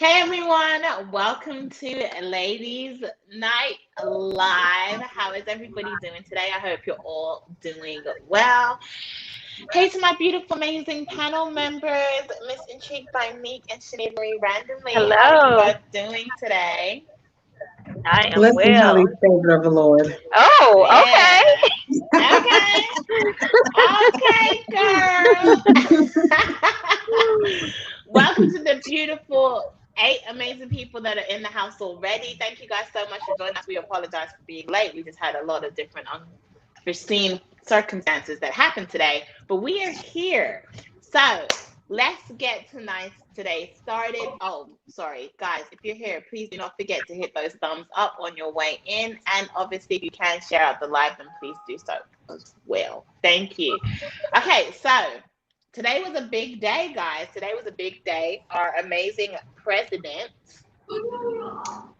Hey everyone, welcome to Ladies Night Live. How is everybody doing today? I hope you're all doing well. Hey to my beautiful, amazing panel members, Miss Intrigued by Meek and Sinead Marie Randomly. How are you Hello. both doing today? I am Blessed and highly well. favored of the Lord. Oh, okay. Yeah. Okay. Okay, girl. Welcome to the beautiful eight amazing people that are in the house already. Thank you guys so much for joining us. We apologize for being late. We just had a lot of different unforeseen circumstances that happened today, but we are here. So let's get today started. Oh, sorry, guys, if you're here, please do not forget to hit those thumbs up on your way in. And obviously, if you can share out the live, then please do so as well. Thank you. Okay, so today was a big day, guys. Today was a big day. Our amazing president,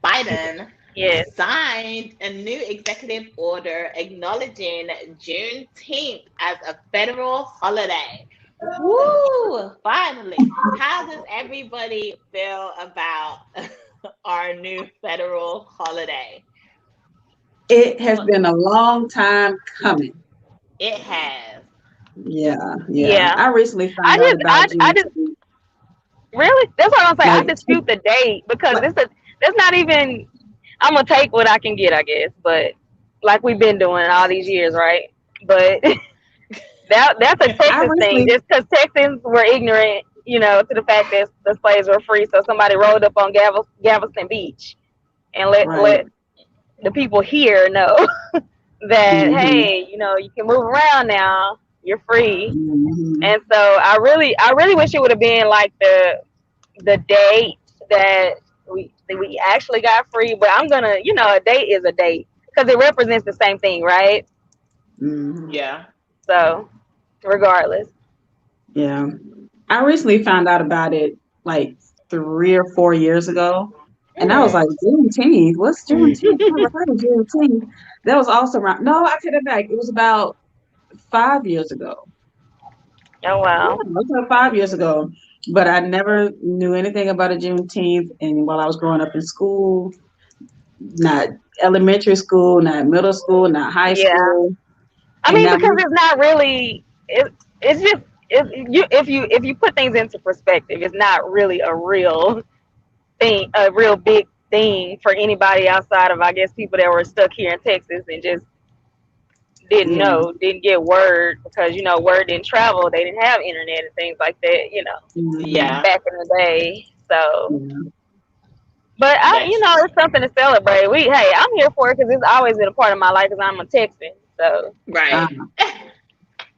Biden, Yes. signed a new executive order acknowledging Juneteenth as a federal holiday. Woo! Finally. How does everybody feel about our new federal holiday? It has been a long time coming. It has. Yeah. Yeah. I recently I found out just about I just Juneteenth. really that's what I'm saying. I Like, dispute the date because like, that's not even I'm gonna take what I can get, I guess. But like we've been doing all these years, right? But that's a I Texas thing, recently, just because Texans were ignorant, to the fact that the slaves were free. So somebody rolled up on Galveston Beach and right. let the people here know that hmm hey, you can move around now. You're free. hmm And so I really wish it would have been like the date that we actually got free. But I'm gonna, a date is a date because it represents the same thing, right? hmm Yeah. So regardless, Yeah. I recently found out about it like 3 or 4 years ago. And I was Mm. like, Juneteenth? What's oh Juneteenth? I never heard of Juneteenth. That was also around. No, I take it back. It was about 5 years ago. Yeah, wow, it was about 5 years ago. But I never knew anything about a Juneteenth. And while I was growing up in school, not elementary school, not middle school, not high yeah. school. I And mean, now, because it's not really. It's just if you put things into perspective, it's not really a real thing, a real big thing for anybody outside of, I guess, people that were stuck here in Texas and just didn't yeah. know, didn't get word because word didn't travel. They didn't have internet and things like that, hmm Yeah, back in the day. So, Yeah. but that's true. it's something to celebrate. Hey, I'm here for it because it's always been a part of my life because I'm a Texan. So, Right. Uh,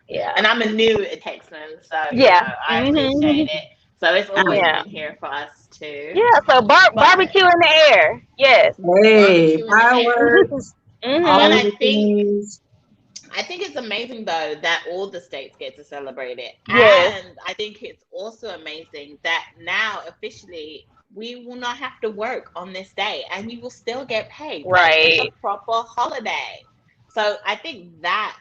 yeah, And I'm a new Texan, so yeah, I appreciate it. So it's uh, always yeah, been here for us too. yeah. So But barbecue in the air, yes. hey, barbecue in the air. fireworks, And all mhm. of the things. I think it's amazing though that all the states get to celebrate it. Yes, And I think it's also amazing that now officially we will not have to work on this day and you will still get paid. Like it's a right. proper holiday. So I think that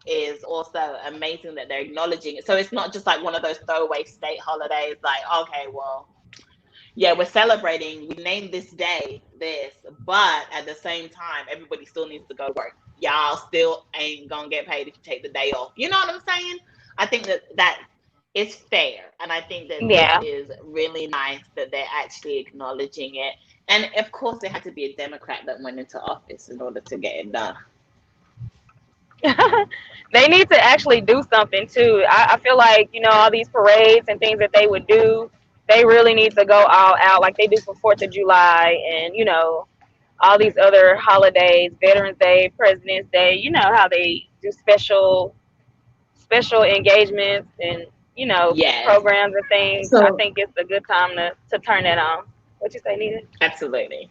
is also amazing that they're acknowledging it. So it's not just like one of those throwaway state holidays, like, okay, well, yeah, we're celebrating, we named this day this, but at the same time, everybody still needs to go work. Y'all still ain't gonna get paid if you take the day off. You know what I'm saying? I think that is fair. And I think that this Yeah. is really nice that they're actually acknowledging it. And of course, it had to be a Democrat that went into office in order to get it done. They need to actually do something too. I feel like, all these parades and things that they would do, they really need to go all out like they do for 4th of July and, all these other holidays, Veterans Day, President's Day, how they do special engagements and, Yes, programs and things. I So think it's a good time to turn that on. What you say, Nita? absolutely.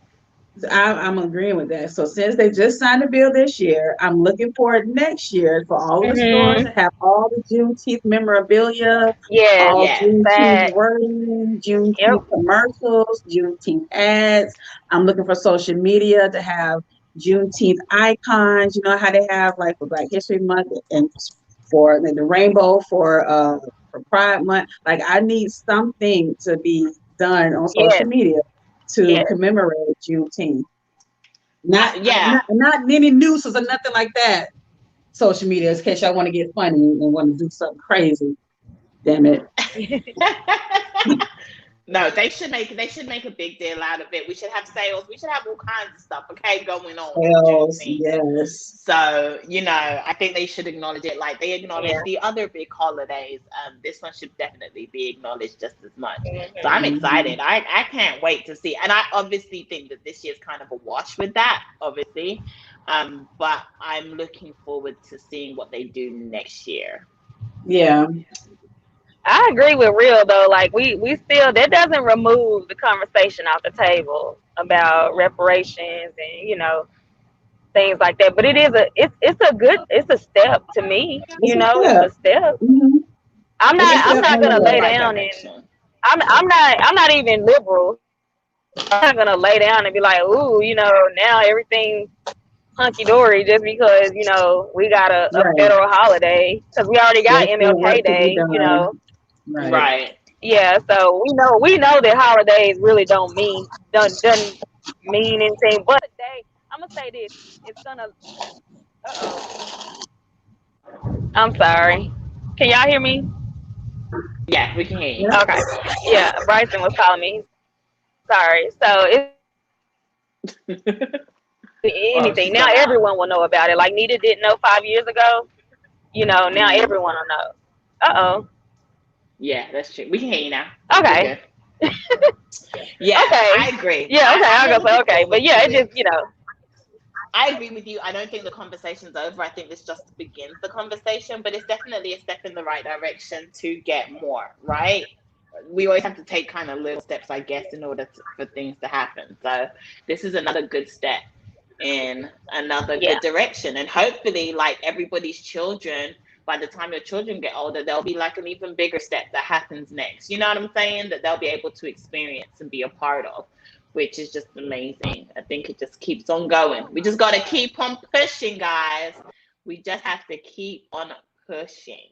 I'm agreeing with that. So since they just signed a bill this year, I'm looking forward next year for all the stores Mhm. to have all the Juneteenth memorabilia, Yes. all Yes. Juneteenth That. wording, Yep. Juneteenth commercials, Juneteenth ads. I'm looking for social media to have Juneteenth icons. You know how they have like for Black History Month and for the rainbow for Pride Month. Like I need something to be done on social Yes, media to yes. commemorate Juneteenth. Not Yeah. not any news or nothing like that. Social media, in case y'all want to get funny and want to do something crazy. Damn it. No, they should make a big deal out of it. We should have sales. We should have all kinds of stuff, okay, going on with Else, Juneteenth. yes. So, I think they should acknowledge it like they acknowledge Yeah. the other big holidays. This one should definitely be acknowledged just as much. So I'm Mhm. Mhm. excited. I can't wait to see. And I obviously think that this year's kind of a wash with that, obviously. But I'm looking forward to seeing what they do next year. Yeah. I agree with Real though. Like we still that doesn't remove the conversation off the table about reparations and things like that. But it's a step to me. It's a It's step. a step. Hmm. It's a I'm step not on the gonna Definitely in the lay way. right down and direction. I'm not even liberal. So I'm not gonna lay down and be like, ooh, now everything's hunky dory just because we got a Right. federal holiday because we already got There's still MLK work to be Day. done. Right. Right. Yeah, so we know that holidays really don't mean anything. But today, I'm gonna say this: it's gonna. Uh-oh, I'm sorry. Can y'all hear me? Yeah, we can hear you. Yep. Okay. Yeah, Bryson was calling me. Sorry. So it's gonna be Oh, anything. she's Now gone out. everyone will know about it. Like Nita didn't know 5 years ago. Now Mm, everyone will know. Uh yeah, that's true. We can hear you now. oh. You're Okay. good. Yeah, Okay. I agree. Yeah. Okay. I'm I'll not go say looking okay. But forward yeah, to it it. just. I agree with you. I don't think the conversation's over. I think this just begins the conversation, but it's definitely a step in the right direction to get more, right? We always have to take kind of little steps, I guess, in order for things to happen. So this is another good step in another good Yeah. direction. And hopefully, like everybody's children, by the time your children get older, there'll be like an even bigger step that happens next. You know what I'm saying? That they'll be able to experience and be a part of, which is just amazing. I think it just keeps on going. We just got to keep on pushing, guys. We just have to keep on pushing.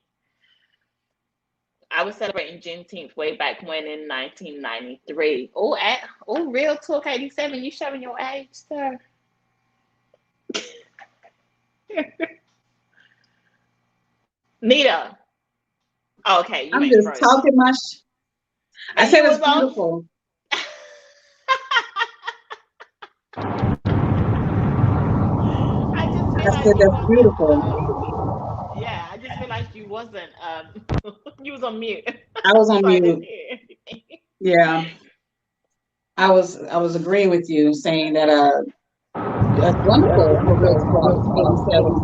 I was celebrating Juneteenth way back when in 1993. Oh, real talk 87. You showing your age, sir? Nita. Oh, okay, you I'm ain't just froze. talking I You said it's was on. beautiful. I just I said realized you that's wasn't. beautiful. Yeah, I just realized you wasn't. You was on mute, I was so on I didn't mute. hear anything. Yeah. I was agreeing with you saying that that's wonderful for Vee Squad 87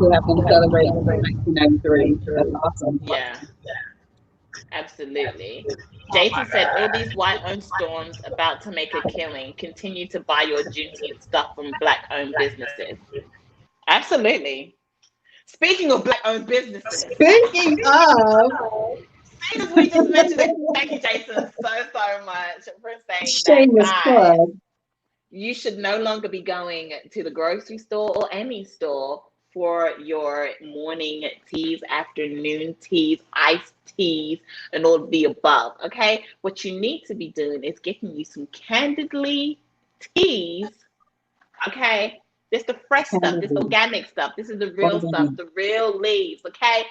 to have been celebrating since 1993. That's awesome. Yeah, absolutely. Jason said, all these white-owned stores about to make a killing. Continue to buy your Juneteenth stuff from black-owned businesses. Absolutely. Speaking of black-owned businesses, Speaking of seeing as we just mentioned it, thank you, Jason, so much for saying that, shameless guys. plug, You should no longer be going to the grocery store or any store for your morning teas, afternoon teas, iced teas, and all of the above. Okay, what you need to be doing is getting you some candidly teas. Okay, this the fresh stuff, this the candidly, organic stuff, this is the real stuff, organic, the real leaves. Okay,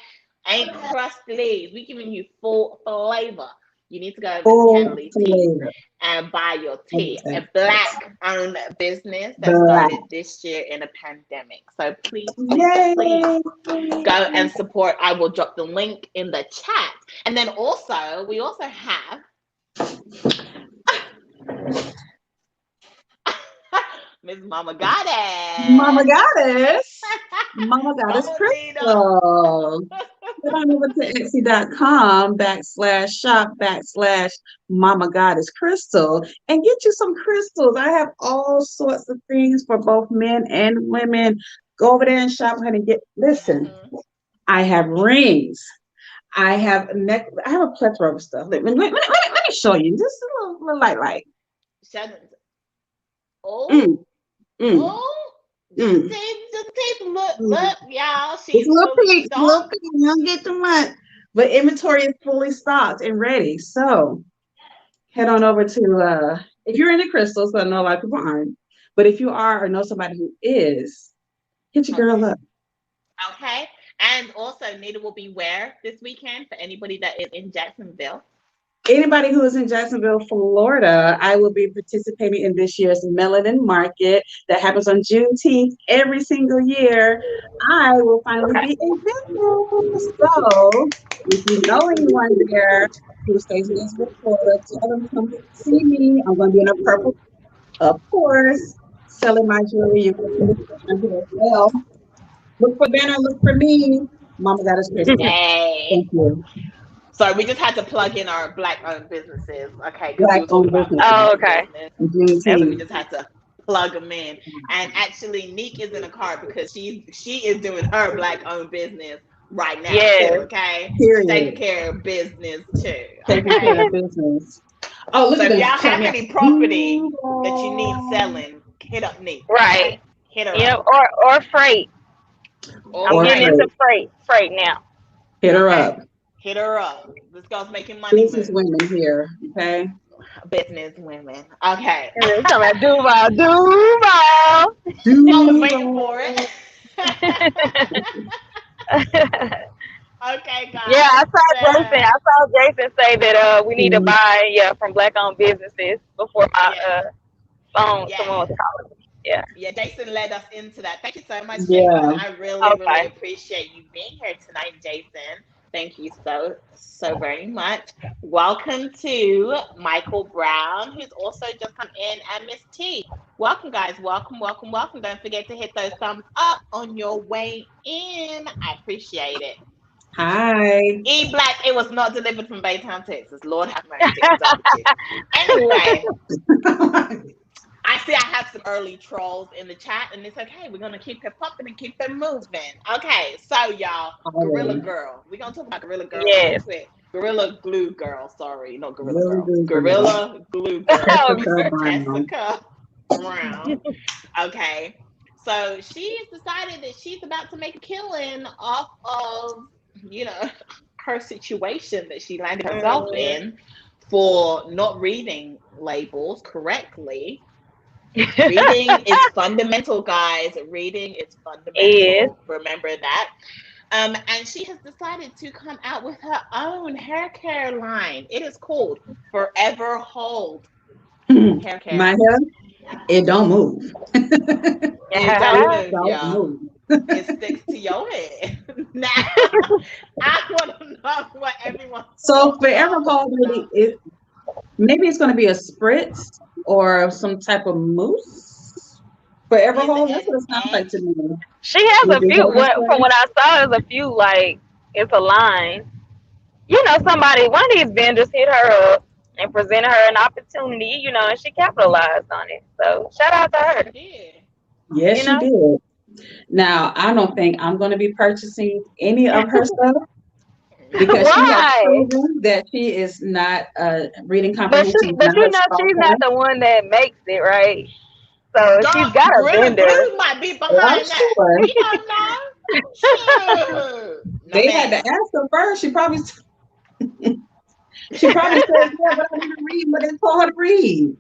ain't crust leaves. We giving you full flavor. You need to go over to full Candidly Teas flavor, and buy your tea. A everything. black owned business that Black. started this year in a pandemic. So please, please, please Yay! go and support. I will drop the link in the chat. And then also, we also have Miss Mama Mama Goddess. Goddess. Mama Goddess Mama Nita. Crystal. Head on over to Etsy.com/shop/Mama Goddess Crystal and get you some crystals. I have all sorts of things for both men and women. Go over there and shop and get, listen, Mm-hmm. I have rings. I have I have a plethora of stuff. Let me show you. Just a little light. Shannon. Oh, Mm, mm, oh. mm. Just take a look. Mm. Look, y'all. It's a She's little fully peak, a little stocked. peak. You don't get too much, but inventory is fully stocked and ready. So head on over to if you're into crystals, I know a lot of people aren't, but if you are or know somebody who is, hit your girl Okay. up. Okay. And also, Nita will be where this weekend for anybody that is in Jacksonville? Anybody who is in Jacksonville, Florida, I will be participating in this year's Melanin Market that happens on Juneteenth every single year. I will finally be in business. So, if you know anyone there who stays in Israel, Florida, tell them to come see me. I'm going to be in a purple, of course, selling my jewelry. You can see the here as well. Look for banner, look for me. Mama got us Christmas. Yay. Thank you. So we just had to plug in our black-owned businesses, okay? Because we Black were talking owned about businesses. Oh, black-owned okay. business. That's what we Juneteenth. just had to plug them in. And actually, Neek is in a car because she is doing her black-owned business right now too, Yes. okay? She's taking Period. care of business too, Taking care okay? of business. Oh, look So at if this. y'all Check have me out. any property that you need selling, hit up Neek, Right. okay? Hit her Yep. up. Or freight. Or I'm Or getting freight, into freight. freight now. Hit her okay? up. Hit her up. This girl's making money Business moves. women here. Okay. Business women. Okay. And then talking about Duval. I was waiting for it. Duval. Okay, Yeah, guys. I saw Jason say that we need to Mm, buy from black owned businesses before my Yes. phone someone Yes. was calling me. Yeah. Yeah, Jason led us into that. Thank you so much, Jason. yeah. I really, really Okay. appreciate you being here tonight, Jason. Thank you so, so very much. Welcome to Michael Brown, who's also just come in, and Miss T. Welcome, guys. Welcome, welcome, welcome. Don't forget to hit those thumbs up on your way in. I appreciate it. Hi. Eblack, it was not delivered from Baytown, Texas. Lord have mercy. I'm done with you. Anyway, I see I have some early trolls in the chat, and it's okay. We're gonna keep it popping and keep it moving. Okay, so y'all, Gorilla Already. Girl. We're gonna talk about Gorilla Girl real Yes. quick. Gorilla Glue Girl. Sorry, not Gorilla Really Girl. good girl. Gorilla Glue Girl. Tessica Brown. Tessica Brown. Okay, so she has decided that she's about to make a killing off of you know her situation that she landed herself Mm, in for not reading labels correctly. Reading is fundamental, guys. Reading is is. fundamental. Remember that. And she has decided to come out with her own hair care line. It is called Forever Hold Hair My Care. hair, it don't move. It don't It move, don't y'all. move. It sticks to your head. Now, I want to know what everyone So thought forever of. hold, maybe it's going to be a spritz or some type of mousse. Forever Is hold, that's an what it sounds like to edge. me. She has Would a you few. hold this What from way? what I saw, is a few like it's a line. Somebody, one of these vendors hit her up and presented her an opportunity. And she capitalized on it. So shout out to Yes, her. she did. Yes, You she know. did. Now, I don't think I'm going to be purchasing any of her stuff because she has Why? proven that she is not reading But comprehension is but not her strong she's not point. the one that makes it, right? So she's Girl, got a Gorilla vendor. Glue might be Well, I'm behind that. sure We don't know. Shoot. No, they had to ma'am. ask her first. She probably said, "Yeah, but I want to read what they told her to read."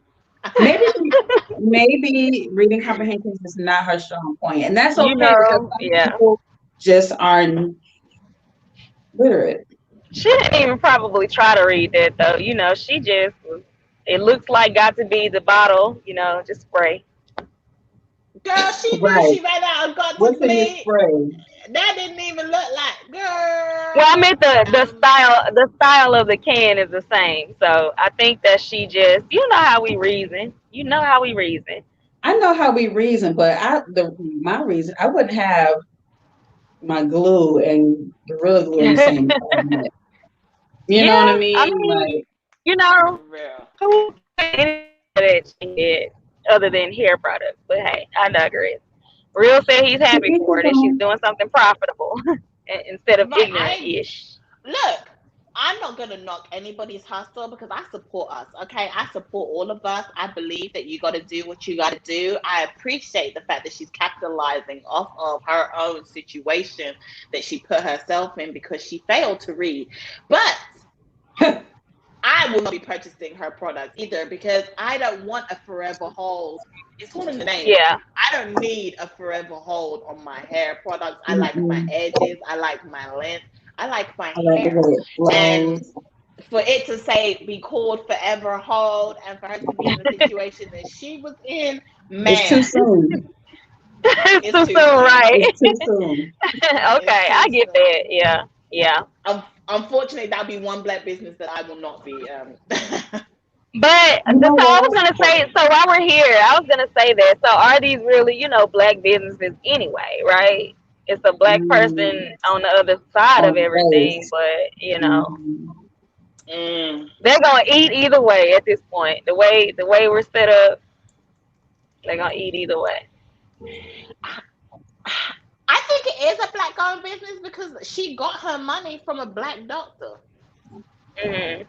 Maybe reading comprehension is not her strong point, and that's okay because some Yeah. people just aren't literate. She didn't even probably try to read that though. She just was. It looks like got to be the bottle. Just spray. Girl, she knew Right. she ran out and got to What's in this bleed. spray? That didn't even look like Well, I girl. meant the style of the can is the same. So I think that she just how we reason. I know how we reason, but my reason I wouldn't have my glue and gorilla glue in the same cabinet. You know what I Yeah, I mean? mean, Like, you know, For real. who that she did other than hair products. But hey, I digress. Real said he's to happy each his for her that she's own. doing something profitable instead of Right. ignorant ish. Look, I'm not gonna knock anybody's hustle because I support us. Okay, I support all of us. I believe that you got to do what you got to do. I appreciate the fact that she's capitalizing off of her own situation that she put herself in because she failed to read. But I will not be purchasing her products either because I don't want a forever hold. It's all in the name. Yeah. I don't need a forever hold on my hair products. I like my Mm-mm. edges. I like my length. I like my I like the hair. way it And flows. for it to say be called forever hold and for her to be in the situation that she was in, It's too man, soon. It's it's too too soon, soon. right? It's too soon. It's Okay, I too get that. soon. Yeah. Yeah. Unfortunately, that'll be one black business that I will not be. But You know so I was what? gonna say, supporting. so while we're here, I was gonna say that. So are these really, black businesses anyway, right? It's a black person Mm, on the other side of on everything, base. but Mm. Mm. they're gonna eat either way at this point. The way we're set up, they're gonna eat either way. I think it is a black owned business because she got her money from a black doctor. Hmm.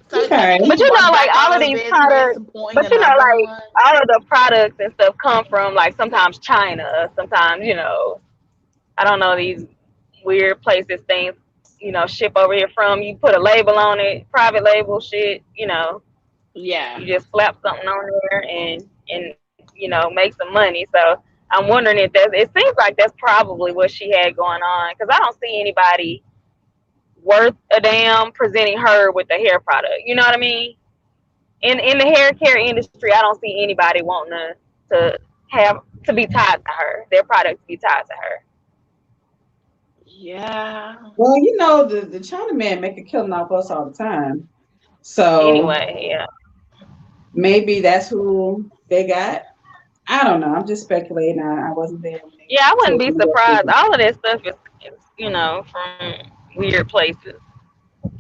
So Okay. But technically, one like black all of owned these business products, supporting but another like one. all of the products and stuff come from like sometimes China, sometimes I don't know, these weird places things ship over here from. You put a label on it, private label shit. Yeah. You just slap something on there and make some money. So I'm wondering if that's. It seems like that's probably what she had going on because I don't see anybody worth a damn presenting her with a hair product. You know what I mean? In the hair care industry, I don't see anybody wanting to have to be tied to her. Their product to be tied to her. Yeah. Well, the China man make a killing off us all the time. So Anyway, yeah. maybe that's who they got. I don't know. I'm just speculating. I wasn't there when they Yeah, I wouldn't told be me what they surprised. did. All of that stuff is from weird places.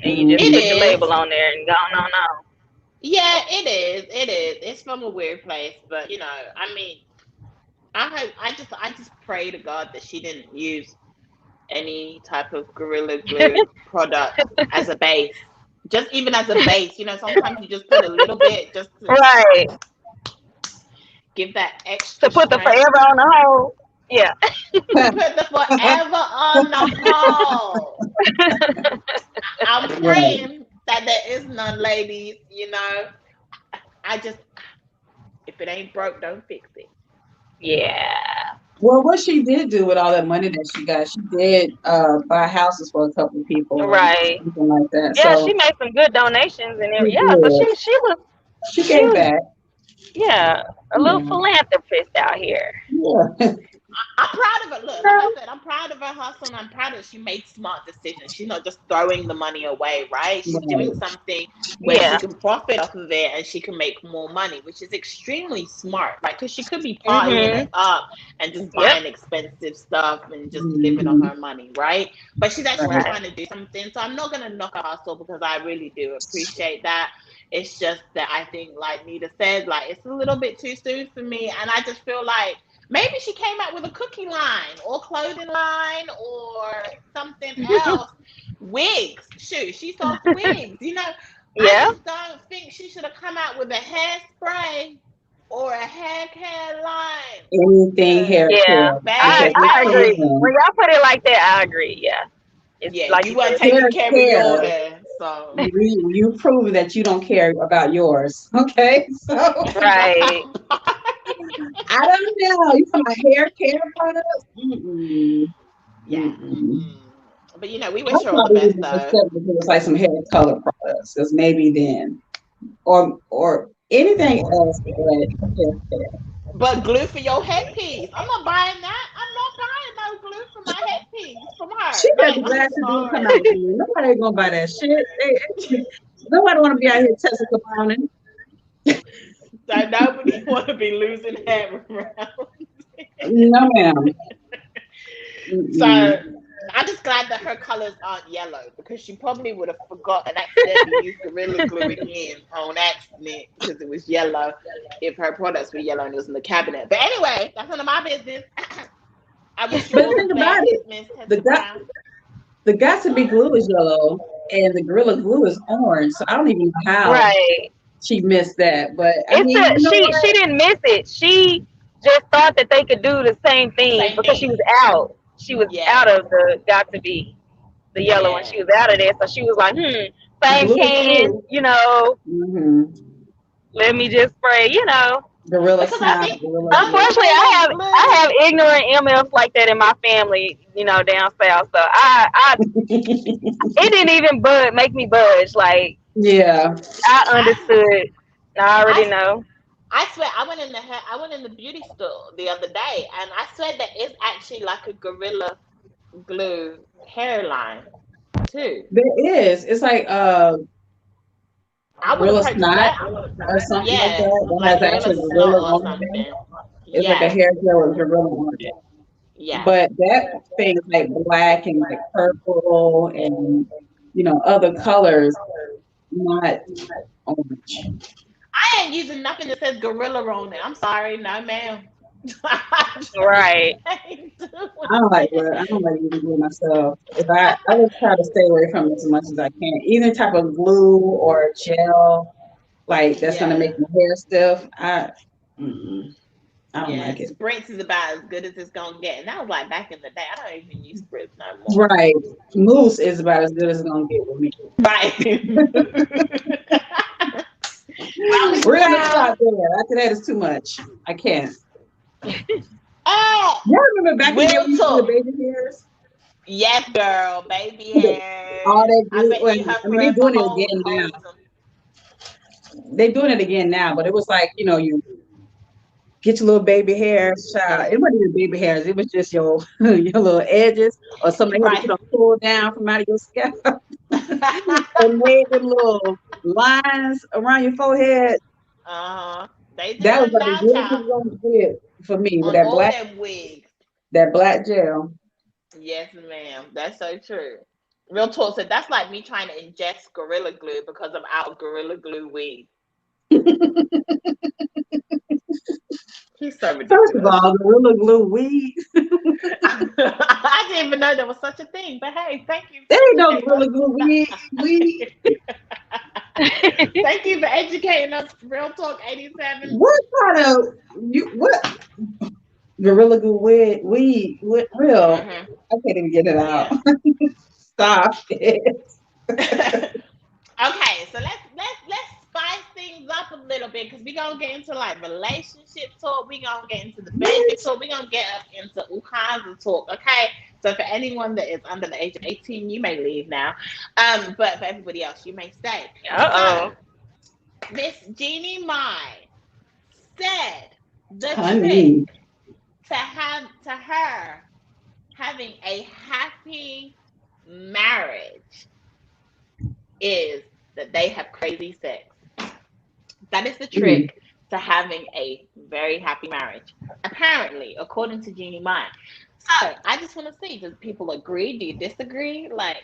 And you just It put your Mm-hmm. is. label on there and go on. Yeah, it is. It is. It's from a weird place, but I mean, I just pray to God that she didn't use any type of Gorilla Glue product as a base. Just even as a base, sometimes you just put a little bit just to Right. give that To extra put the strength. forever on the hole. Yeah. Put the forever on the hole. I'm Right. praying that there is none, ladies. I just, if it ain't broke, don't fix it. Yeah. Well, what she did do with all that money that she got, she did buy houses for a couple of people and Right. something like that. Yeah, she So made some good donations and she everything. Yeah, so did. She she gave was back. yeah, a little Yeah. philanthropist out here. Yeah. I'm proud of her. Look, like I said, I'm proud of her hustle and I'm proud that she made smart decisions. She's not just throwing the money away, right? She's doing Right. something where she Yeah. can profit off of it and she can make more money, which is extremely smart, right? Because she could be partying it Mhm. up and just Yep. buying expensive stuff and just living on Mm-hmm. her money, right? But she's actually Right. Right. trying to do something. So I'm not going to knock her hustle because I really do appreciate that. It's just that I think, like Nita said, like it's a little bit too soon for me. And I just feel like maybe she came out with a cookie line or clothing line or something else. Wigs. Shoot, she sells wigs. I Yeah. just don't think she should have come out with a hairspray or a hair care line. Anything Cause hair Yeah. care I because baby, it's I agree. When proven y'all put it like that, I agree. Yeah. It's yeah, like you you weren't said, taking hair care of your care. hair. So You prove that you don't care about yours. Okay, so right. I don't know. You talking about hair care products? Mm-mm. yeah. Mm-mm. But we I wish her all the probably best would though. accept if it was like some hair color products, because maybe then, or anything else but hair care. But glue for your headpiece. I'm not buying that. I'm not buying no glue for my headpiece from She her. better Like, I'm glad to do come out sorry. with you. Nobody gonna buy that shit. Nobody want to be out here Tessica Browning. So nobody want to be losing hair around. No, ma'am. So Mm-mm. I'm just glad that her colors aren't yellow because she probably would have forgot and accidentally used Gorilla Glue again on accident because it was yellow if her products were yellow and it was in the cabinet. But anyway, that's none of my business. I wish you But all the think about best, it. Miss The Tessa got Brown. the got to be glue is yellow, and the Gorilla Glue is orange. So I don't even know how Right. she missed that. But I It's mean, the you know she what? didn't miss it. She just thought that they could do the same thing Same because she was thing. out. She was out Yeah. of the got to be the yellow one. Yeah. She was out of there, so she was like, same Glue can, too. let Hmm. me just spray. Gorilla Because I snot, think gorilla don't you glue. Unfortunately, spray I that have I glue? have ignorant MFs like that in my family, down south. So I it didn't even make me budge. Like Yeah. I I understood. I already I know. I swear I went in the beauty store the other day and I swear there is actually like a gorilla glue hairline too. There is. It's like I would have gorilla purchased snot that. or something like Yeah, that. That like has gorilla actual gorilla snot or on it. something. It's like a Yeah, hair gel with gorilla on it. yeah, But that thing is like black and like purple and other colors, not orange. I ain't using nothing that says gorilla on it. I'm sorry, no ma'am. I just Right. ain't doing I it. don't like using glue myself. If I would try to stay away from it as much as I can. Either type of glue or gel, like that's gonna Yeah, make my hair stiff. Mm-mm, I don't yeah. like it. Spritz is about as good as it's gonna get, and that was like back in the day. I don't even use Spritz no more. Right. Mousse is about as good as it's gonna get with me. Right. Well, Miss We're gonna Brown. stop there. After that, it's too much. I can't. Oh, You remember back in the day real when you used to do the talk. baby hairs? Yes, girl. Baby All hairs. that I glue. bet Well, you her I mean, they're forever doing it again now. holds them. They're doing it again now, but it was like, you get your little baby hairs, child. It wasn't even baby hairs. It was just your your little edges, or somebody had to Right. put a pull down from out of your scalp and made them little lines around your forehead. Uh-huh. They do That was them about as now, good as child, it's gonna get for me with on all them wigs. that black gel. Yes, ma'am. That's so true. Real talk. So that's like me trying to ingest Gorilla Glue because I'm out of Gorilla Glue weed. He's so First of ridiculous. all, Gorilla Glue weed. I didn't even know there was such a thing. But hey, thank you for There ain't no educating us. Gorilla Glue weed. Thank you for educating us. Real Talk 87. What kind of what Gorilla Glue weed? What real? Mm-hmm. I can't even get it out. Yeah. Stop it. Okay, so let's spice things up a little bit because we're gonna get into like relationship talk, we're gonna get into the baby What? talk, we're gonna get up into all kinds of talk, okay? So for anyone that is under the age of 18, you may leave now. But for everybody else, you may stay. So Uh-oh. Miss Jeanie Mai said the trick Honey. to her having a happy marriage is that they have crazy sex. That is the Mm. trick to having a very happy marriage. Apparently, according to Jeanie Mai. So I just want to see, do people agree? Do you disagree? Like,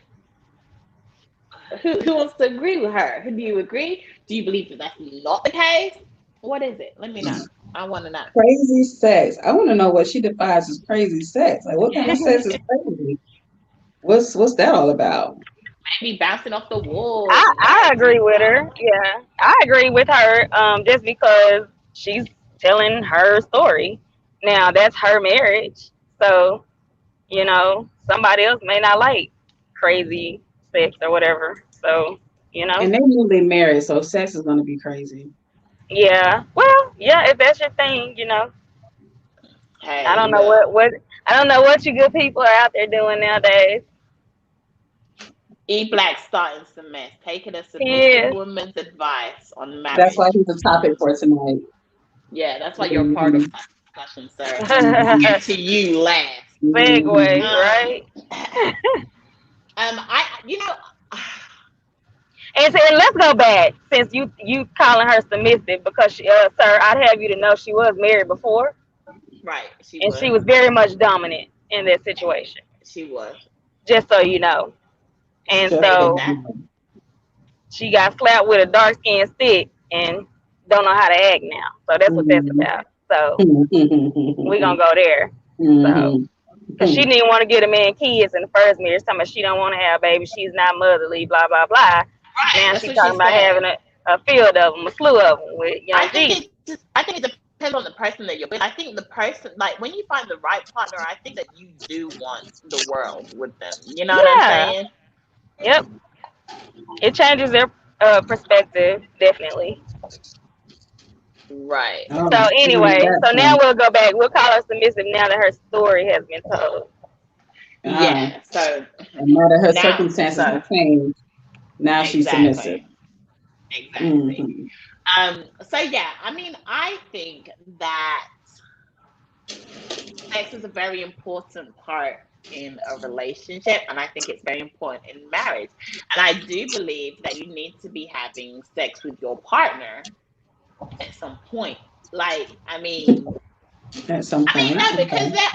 who wants to agree with her? Who do you agree? Do you believe that that's not the case? What is it? Let me know. I want to know. Crazy sex. I want to know what she defines as crazy sex. Like, what kind of sex is crazy? What's that all about? Maybe bouncing off the walls I and all I that good agree with stuff. her. Yeah, I agree with her. Just because she's telling her story. Now that's her marriage. So somebody else may not like crazy sex or whatever. So And they newly married, so sex is gonna be crazy. yeah. Well, yeah. If that's your thing. I Hey, don't know look. what I don't know what you good people are out there doing nowadays. Eblack starting some mess, taking a submissive Yeah. woman's advice on That's why marriage. he's a topic for tonight. Yeah, that's why you're a part of Mhm, the discussion, sir. We'll mhm, get to you last. mhm. Segue, Um, right? I, you know, And let's go back since you calling her submissive because sir, I'd have you to know she was married before right, she and she was, was very much dominant in that situation. she was. Just so you know. She And Just so stated so that. you she got slapped with a dark skinned stick and don't know how to act now. So that's what that's know. about. So we Mhm. gonna go there. So Mhm. because she didn't want to get a man kids in the first marriage, talking about she don't want to have a baby, she's not motherly, blah blah blah. Right, Now that's she what she talking about said. having a field of them, a slew of them with I young think Jesus. it just, I think it depends on the person that you're with. I think the person, like when you find the right partner, I think that you do want the world with them. You know what I'm Yeah. saying? Yep. It changes their perspective, definitely. Right. Oh, So see, anyway, that so now point. we'll go back. We'll call her submissive now that her story has been told. Ah, Yeah. So and now that her now, circumstances so have changed, now she's submissive. exactly, exactly. Hmm. So yeah, I mean, I think that sex is a very important part in a relationship, and I think it's very important in marriage. And I do believe that you need to be having sex with your partner at some point. Like, At some I mean, point. no, because Okay. there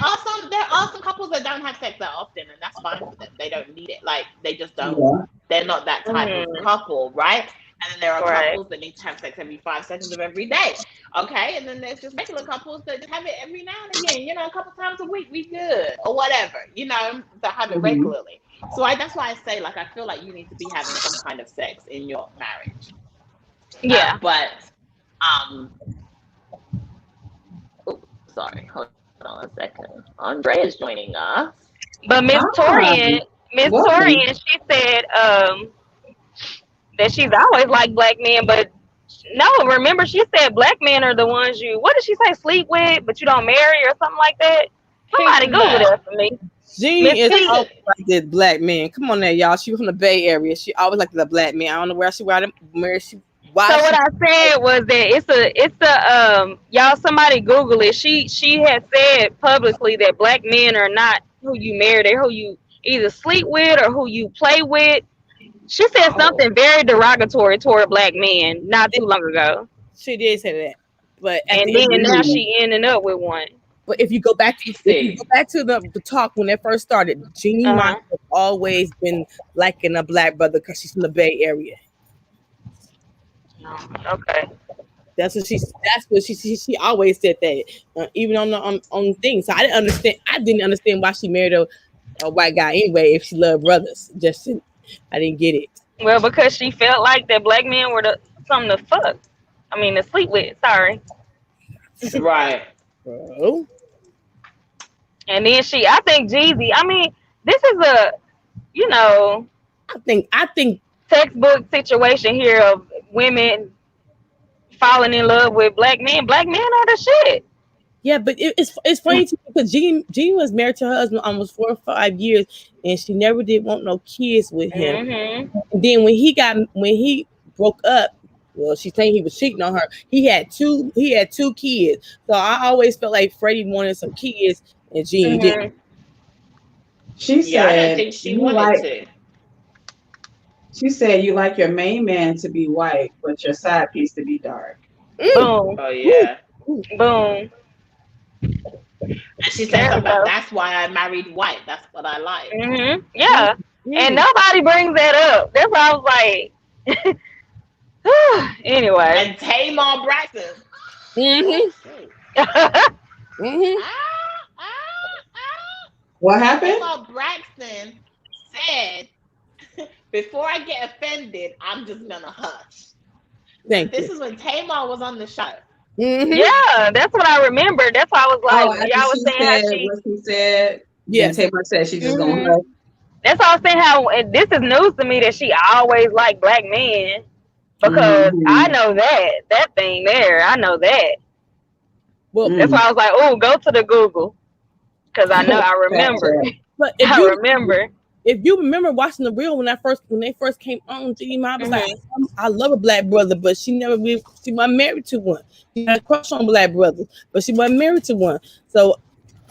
are some couples that don't have sex that often, and that's fine for them. They don't need it. Like, they just don't. Yeah. They're not that type of Hmm. couple, right? And then there are Right. couples that need to have sex every 5 seconds of every day. Okay, and then there's just regular couples that just have it every now and again. You know, a couple times a week, we good or whatever. You know, that have it Hmm. regularly. So that's why I say, like, I feel like you need to be having some kind of sex in your marriage. Yeah. But um, oh, sorry, hold on a second. Andre is joining us. But Ah, Miss welcome. Torian, she said that she's always liked black men, but no, remember she said black men are the ones you what did she say sleep with, but you don't marry or something like that. Who Somebody said Google that? that for me. Miss Jeannie is Who T. always said? like this black man. Come on now, y'all. She was from the Bay Area. She always liked the black man. I don't know why So what she I said was that it's a y'all somebody Google it. She had said publicly that black men are not who you marry, they're who you either sleep with or who you play with. She said Oh, something very derogatory toward black men not too long ago. she did say that. But at And the then end of the now Mm. she ending up with one. but if you go let back me if you see. go back to the talk when it first started, Jeannie Mai Uh-huh. has always been liking a black brother because she's from the Bay Area. Okay. That's what she always said that even on the on things. So I didn't understand why she married a white guy anyway if she loved brothers. I didn't get it. Well, because she felt like that black men were the something to fuck. I mean to sleep with, sorry. Right. Bro. And then I think Jeezy, I mean, this is a, you know, I think textbook situation here of women falling in love with black men. Black men are the shit. yeah, but it's funny too because Jean was married to her husband almost 4 or 5 years, and she never did want no kids with him. Hmm. And then when he broke up, well, she's saying he was cheating on her. He had two kids. So I always felt like Freddie wanted some kids and Jean didn't. Hmm. She Yeah, I don't said think she you wanted like. to. She said you like your main man to be white, but your side piece to be dark. Mm, Boom. Oh ooh, yeah. ooh. Boom. And she said There we something about go. that's why I married white. That's what I like. Mm, Yeah. And mm. nobody brings that up. That's why I was like, anyway. And Tamar Braxton. Oh Mhm, shoot. mhm. Ah, ah, ah. What happened? Tamar Braxton said, before I get offended, I'm just gonna hush. And Thank this you. is when Tamar was on the show. Mhm. Yeah, that's what I remember. That's why I was Oh, like, when after y'all was she saying how said she, what she said, then Yes. Tamar said she's just gonna hmm hush. that's why I was saying how and this is news to me that she always liked black men because I Mm-hmm. know that thing there. I know that. Well, That's why Mm. I was like, oh, go to the Google because I know I Fact remember. check. but I remember. if you remember watching the real when they first came on, Jeannie Mai was like, Hmm. I love a black brother, but she wasn't married to one. She had a crush on black brothers, but she wasn't married to one. So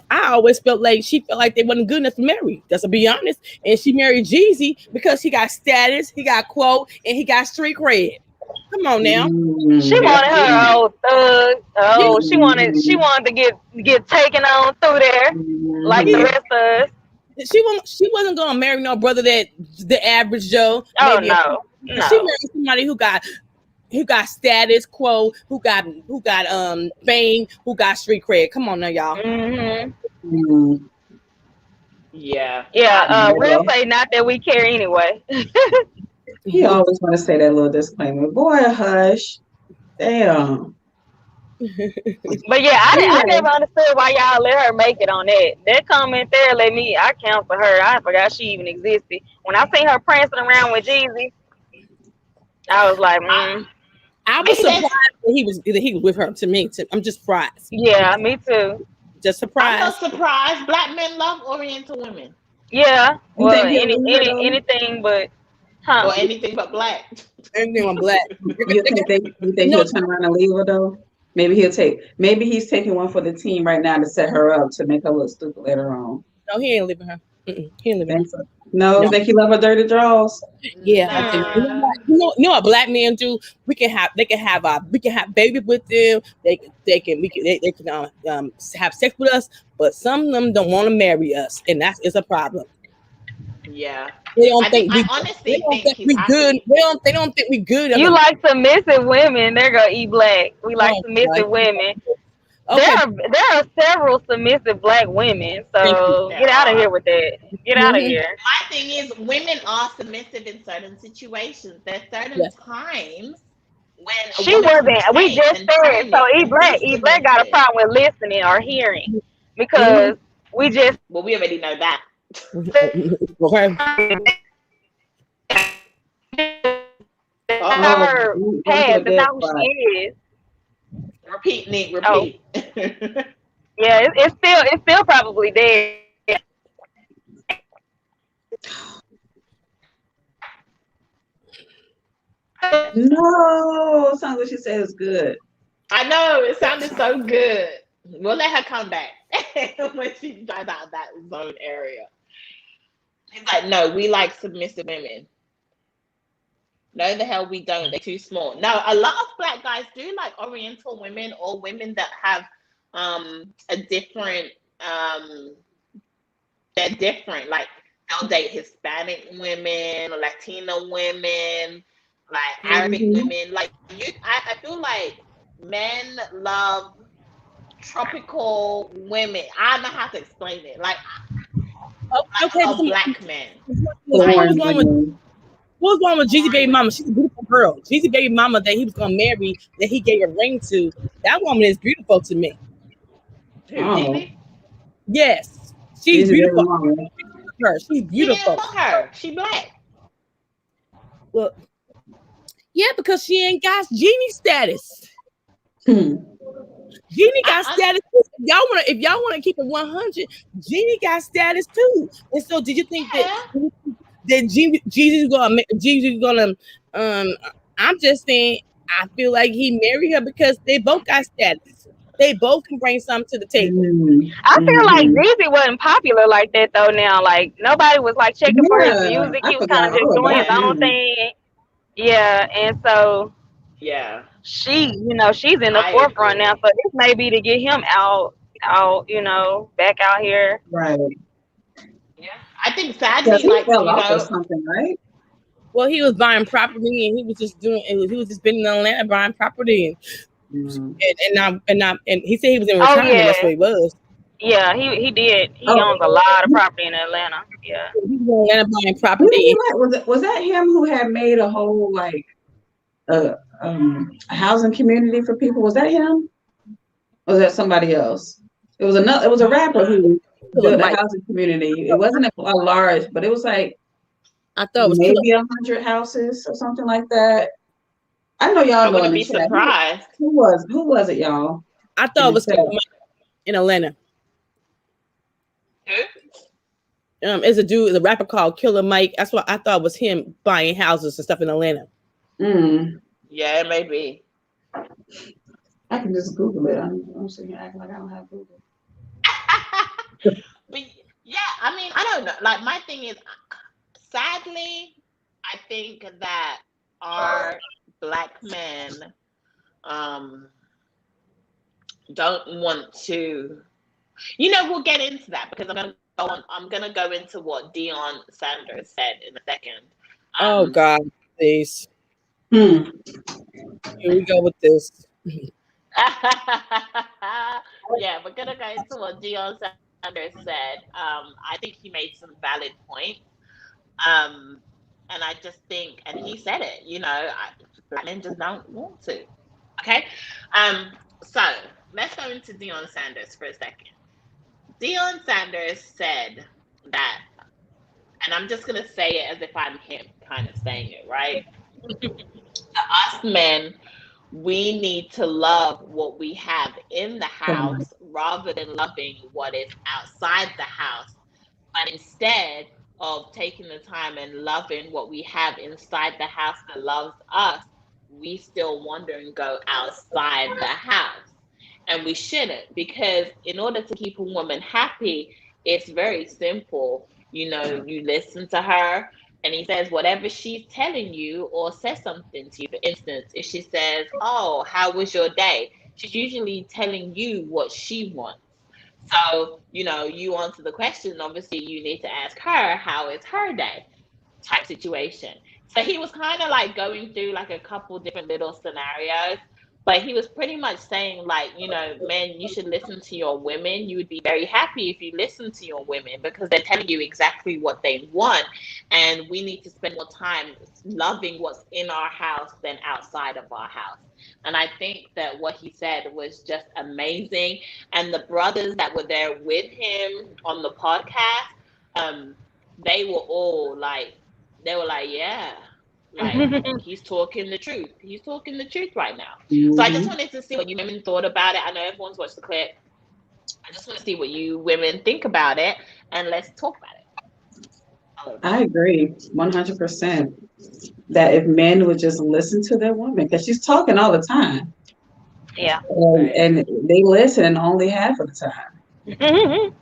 I always felt like she felt like they wasn't good enough to marry. Just to be honest. And she married Jeezy because he got status, he got quote, and he got street cred. Come on now. She Mm. Yep, wanted he her Mm. did. old thug. Yeah, Oh, she Mm. wanted to get taken on through there like the Mm. yeah. rest of us. She wasn't gonna marry no brother that the average Joe, Oh maybe no, she no. married somebody who got status quo, who got fame, who got street cred. Come on now, y'all. Hmm. Mm. Yeah. Yeah, we'll Yeah. say not that we care anyway. He always want to say that little disclaimer. Boy, hush. Damn. But yeah, I Anyway, never understood why y'all let her make it on that. That comment there I cancel her. I forgot she even existed. When I seen her prancing around with Jeezy, I was like, I was Maybe surprised that's. that he was with her. To me, I'm just surprised. yeah, me too. Just I'm not surprised. surprised. Black men love Oriental women Yeah, you well, think he'll leave her though? anything but, or huh? anything but black. Everything on black. You think No, he'll turn around and leave her though? Maybe he's taking one for the team right now to set her up to make her look stupid later on. no, he ain't leaving her. He ain't leaving her. Think so? No, No. think he love her dirty draws? Yeah, I think you know Nah. what you know what black men do. We can have babies with them. They can have sex with us, but some of them don't want to marry us, and that's is a problem. Yeah. They don't think I we. They honestly don't think think he's we good. happy. They don't think we good You enough. like submissive women? There go Eblack. We like Oh, submissive right. women. Okay, There are several submissive black women. thank you. So There get out of are. here with that. Get out of Mm-hmm. here. My thing is, women are submissive in certain situations. There's certain Yes. times when a She woman can wasn't. We change just and said turn so. it and be E Black got a submissive. problem with listening or hearing Mm-hmm. because we just Well, we already know that. Okay. Uh Oh, oh. her went to a past. That's dead not who she spot. is. Repeat, Nick, Oh, repeat. yeah. It's still probably dead. No, sounds like she said it's good. I know, it sounded so good. We'll let her come back when she drives out of that zone area. He's like, no, we like submissive women. No, the hell we don't. They're too small. Now, a lot of black guys do like Oriental women or women that have a different they're different. Like they'll date Hispanic women, Latino women, like Arabic Hmm. women. Like I feel like men love tropical women. I don't know how to explain it. Oh, Like okay. a lot of black men. What Like was Foreign wrong with women. Jeezy foreign baby mama? women. She's a beautiful girl. Jeezy baby mama that he was gonna marry, that he gave a ring to. That woman is beautiful to me. Who, Oh, Jeezy? Yes, she's she's a baby beautiful. mama. Her, she's He didn't beautiful. want her. She black. Well, yeah, because she ain't got genie status. Hmm. Genie got I status. If y'all wanna keep it 100, Genie got status too. And so, did you think yeah. that Jesus gonna? Um, I'm just saying. I feel like he married her because they both got status. They both can bring something to the table. Mm. I feel like Hmm. Jeezy wasn't popular like that though. Now, like nobody was like checking for his Yeah, music. I He was kind forgot of just all doing his about Yeah. own him. thing. Yeah, and so Yeah. she's in the I forefront now. So agree. this may be to get him back out here. Right. Yeah. I think Because sadly, he like, fell off or something, right? Well, he was buying property, and he was just he was just been in Atlanta buying property, Mm. and he said he was in Oh retirement. That's yeah, what he was. yeah. He did. He Oh, owns a lot of property in Atlanta. Yeah. He was in Atlanta buying didn't he property. was that him who had made a whole like a housing community for people? Was that him? Or was that somebody else? It was a rapper who Killer built a Mike. housing community. It wasn't a large, but it was like I thought it was Killer. maybe 100 houses or something like that. I know I y'all know in wouldn't the be chat. surprised. Who was it, y'all? I In thought it the was chat. Killer Mike in Atlanta. Who? It's a dude, a rapper called Killer Mike. That's what I thought was him buying houses and stuff in Atlanta. Mm. Yeah, it may be. I can just Google it. I'm sitting here acting like I don't have Google. But yeah, I mean, I don't know. Like my thing is, sadly, I think that our black men um don't want to. We'll get into that because I'm gonna go into what Deion Sanders said in a second. Oh Um, God, please. Hmm. Here we go with this. yeah, we're gonna go into what Deion Sanders said. I think he made some valid points. Um, and I just think, and he said it. Black men just don't want to. Okay. Um, So let's go into Deion Sanders for a second. Deion Sanders said that, and I'm just gonna say it as if I'm him, kind of saying it, right? Us men, we need to love what we have in the house rather than loving what is outside the house. But instead of taking the time and loving what we have inside the house that loves us, we still wander and go outside the house. And we shouldn't, because in order to keep a woman happy, it's very simple. You listen to her, and he says whatever she's telling you or says something to you. For instance, if she says, "Oh, how was your day?" She's usually telling you what she wants. So, you answer the question. Obviously, you need to ask her, how is her day? Type situation. So he was kind of like going through like a couple different little scenarios, but he was pretty much saying like, men, you should listen to your women. You would be very happy if you listen to your women because they're telling you exactly what they want. And we need to spend more time loving what's in our house than outside of our house. And I think that what he said was just amazing. And the brothers that were there with him on the podcast, they were all like, yeah, like he's talking the truth. He's talking the truth right now. So I just wanted to see what you women thought about it. I know everyone's watched the clip. I just want to see what you women think about it, and let's talk about it. I agree 100% that if men would just listen to their woman, because she's talking all the time. Yeah. And they listen only half of the time.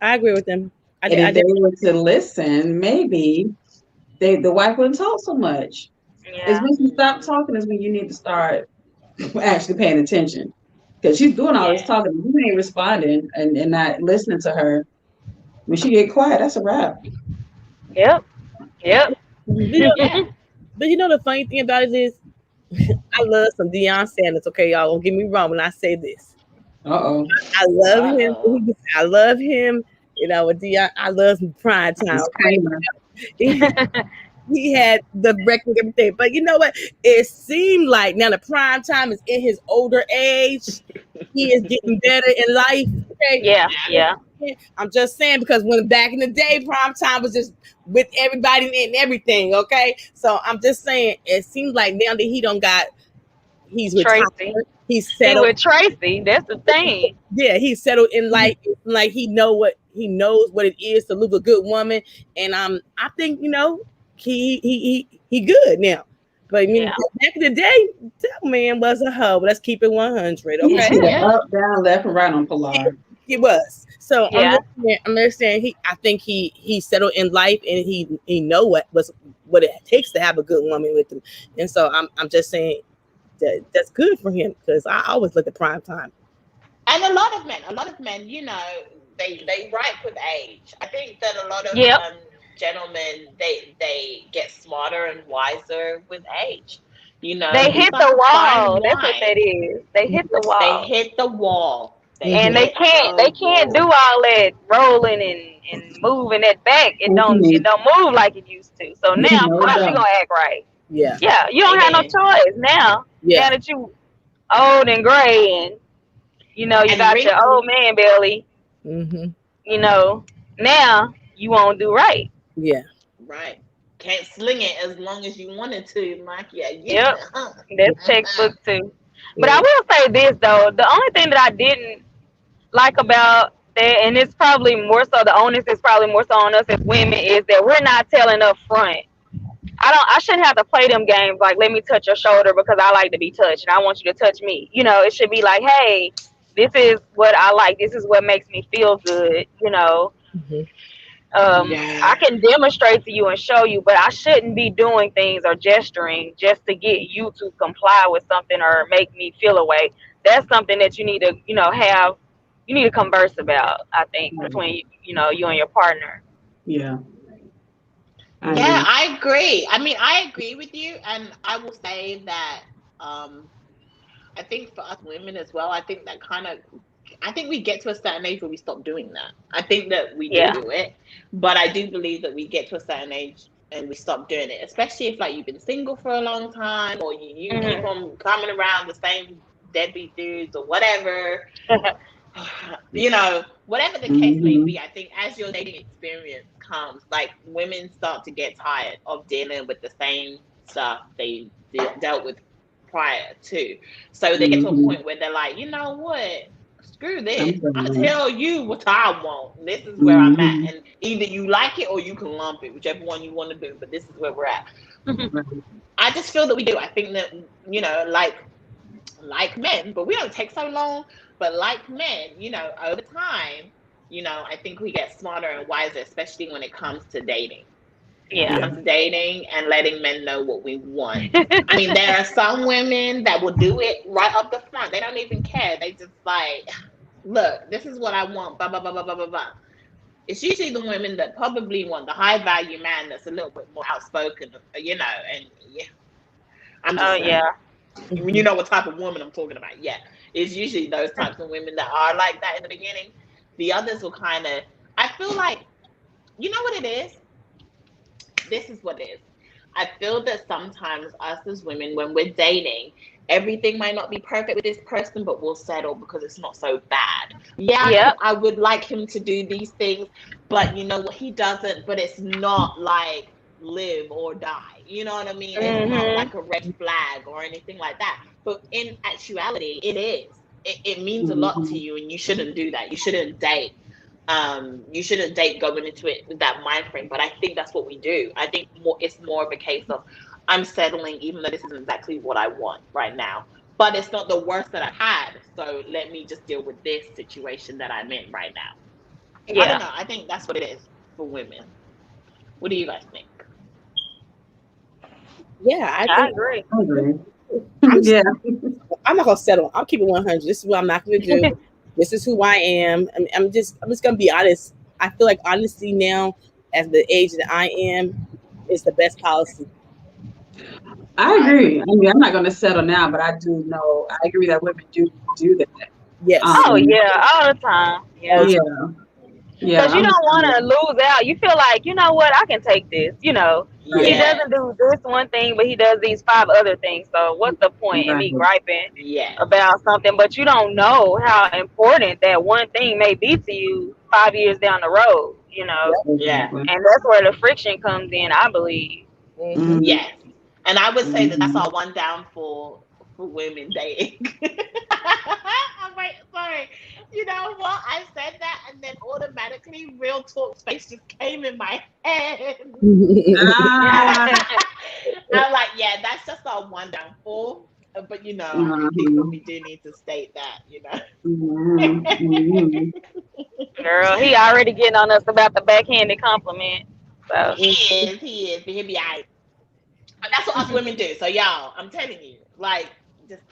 I agree with them. And if they were to listen, maybe the wife wouldn't talk so much. Yeah. It's when you stop talking is when you need to start actually paying attention. Because she's doing all this talking, you ain't responding and not listening to her. When she get quiet, that's a wrap. Yep. But the funny thing about it is, I love some Deion Sanders. Okay, y'all, don't get me wrong when I say this. Uh-oh. I love him. I love him. With Deion, I love him prime time. Okay? He had the record and everything. But you know what? It seemed like now the prime time is in his older age. He is getting better in life. Okay? Yeah. I'm just saying, because when back in the day, prime time was just with everybody and everything. Okay, so I'm just saying it seems like now that he's with Tracy. He's settled. He with Tracy. That's the thing. Yeah, he's settled in life. Like he knows what it is to lose a good woman, and I think he good now. But back in the day, that man was a hoe. Let's keep it 100. Okay, up, down, left, and right on Pilar. He was. So I'm just saying I think he settled in life, and he know what it takes to have a good woman with him. And so I'm just saying that's good for him, because I always look at prime time. And a lot of men, they ripe with age. I think that a lot of gentlemen, they get smarter and wiser with age. They hit the wall. That's what that is. They hit the wall. They hit the wall. They can't do all that rolling and moving that back. It don't move like it used to. So now, of course, you're gonna act right. Yeah. Yeah. You don't have no choice now. Yeah. Now that you old and gray, and you got your old man belly. Mm-hmm. Now you won't do right. Yeah. Right. Can't sling it as long as you wanted to, like Yep. That's textbook too. But I will say this though, the only thing that I didn't like about that, and it's probably more so, the onus is probably more so on us as women, is that we're not telling up front. I shouldn't have to play them games like, let me touch your shoulder because I like to be touched and I want you to touch me. It should be like, hey, this is what I like. This is what makes me feel good. Mm-hmm. I can demonstrate to you and show you, but I shouldn't be doing things or gesturing just to get you to comply with something or make me feel a way. That's something that you need to, you need to converse about, I think, between, you and your partner. Yeah. I agree. I mean, I agree with you. And I will say that, I think for us women as well, I think we get to a certain age where we stop doing that. I think that we do it, but I do believe that we get to a certain age and we stop doing it, especially if like you've been single for a long time, or you keep on coming around the same deadbeat dudes or whatever. You know, whatever the case may be, I think as your dating experience comes, like women start to get tired of dealing with the same stuff they dealt with prior to. So they get to a point where they're like, you know what? Screw this. I'll tell you what I want. This is where I'm at. And either you like it or you can lump it, whichever one you want to do. But this is where we're at. I just feel that we do. I think that, you know, like men, but we don't take so long. But like men, you know, over time, you know, I think we get smarter and wiser, especially when it comes to dating. Yeah. When it comes to dating and letting men know what we want. I mean, there are some women that will do it right up the front. They don't even care. They just like, look, this is what I want, blah, blah, blah, blah, blah, blah, blah. It's usually the women that probably want the high value man that's a little bit more outspoken, you know, and yeah. I'm just saying. Yeah. You know what type of woman I'm talking about. Yeah. It's usually those types of women that are like that in the beginning. The others will kind of, I feel like, you know what it is? This is what it is. I feel that sometimes us as women, when we're dating, everything might not be perfect with this person, but we'll settle because it's not so bad. Yeah, I would like him to do these things, but you know what? He doesn't, but it's not like live or die. You know what I mean? It's not like a red flag or anything like that. But in actuality, it is. It means a lot to you, and you shouldn't do that. You shouldn't date. You shouldn't date going into it with that mind frame. But I think that's what we do. I think it's more of a case of I'm settling, even though this isn't exactly what I want right now. But it's not the worst that I've had. So let me just deal with this situation that I'm in right now. Yeah. I don't know. I think that's what it is for women. What do you guys think? Yeah, I agree. I'm not gonna settle. I'll keep it 100. This is what I'm not gonna do. This is who I am. I'm just gonna be honest. I feel like honesty now, at the age that I am, is the best policy. I agree. I mean, I'm not going to settle now, but I do know. I agree that women do that. Yes. Oh yeah, all the time. Yeah. Because you don't want to lose out. You feel like, you know what, I can take this. You know, he doesn't do this one thing, but he does these 5 other things. So what's the point in me griping about something? But you don't know how important that one thing may be to you 5 years down the road. You know, and that's where the friction comes in, I believe. Yes, and I would say that that's our one downfall for women dating. I'm like, sorry. You know what? I said that, and then automatically Real Talk Space just came in my head. I'm like, yeah, that's just our one downfall. But you know, I think that we do need to state that, you know. Girl, he already getting on us about the backhanded compliment. So he is, but he'll be all right. That's what us women do. So y'all, I'm telling you, like, just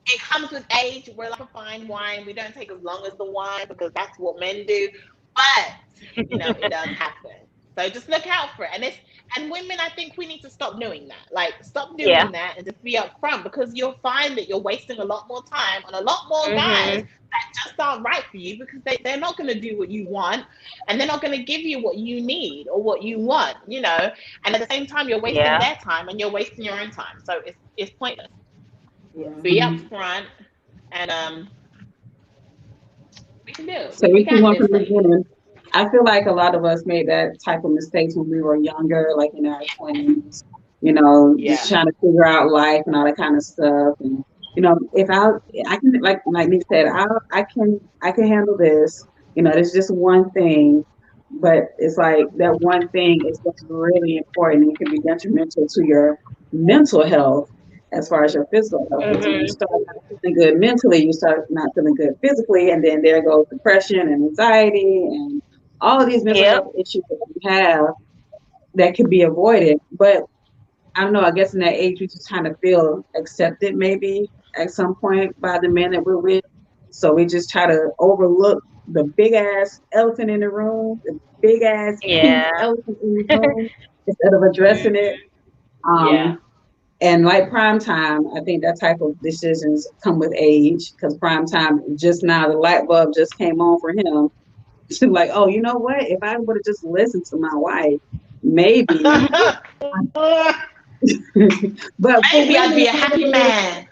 it comes with age. We're like a fine wine. We don't take as long as the wine because that's what men do. But you know, it does happen. So just look out for it. And women, I think we need to stop doing that. Like, stop doing that and just be upfront, because you'll find that you're wasting a lot more time on a lot more guys that just aren't right for you, because they're not going to do what you want, and they're not going to give you what you need or what you want, you know. And at the same time, you're wasting their time and you're wasting your own time. So it's pointless. Be upfront, and we can do it. So we can walk from the beginning. I feel like a lot of us made that type of mistakes when we were younger, like in our 20s, you know, just trying to figure out life and all that kind of stuff. And, you know, if I can, like Nick said, I can handle this, you know, there's just one thing, but it's like that one thing is just really important. It can be detrimental to your mental health as far as your physical health. When you start not feeling good mentally, you start not feeling good physically, and then there goes depression and anxiety and all of these mental health issues that we have that could be avoided. But I don't know, I guess in that age we just kind of feel accepted maybe at some point by the men that we're with. So we just try to overlook the big ass elephant in the room, the big ass elephant in the room, instead of addressing it. And like prime time, I think that type of decisions come with age, because prime time, just now the light bulb just came on for him. Like, oh, you know what? If I would have just listened to my wife, maybe. But maybe I'd be a happy man.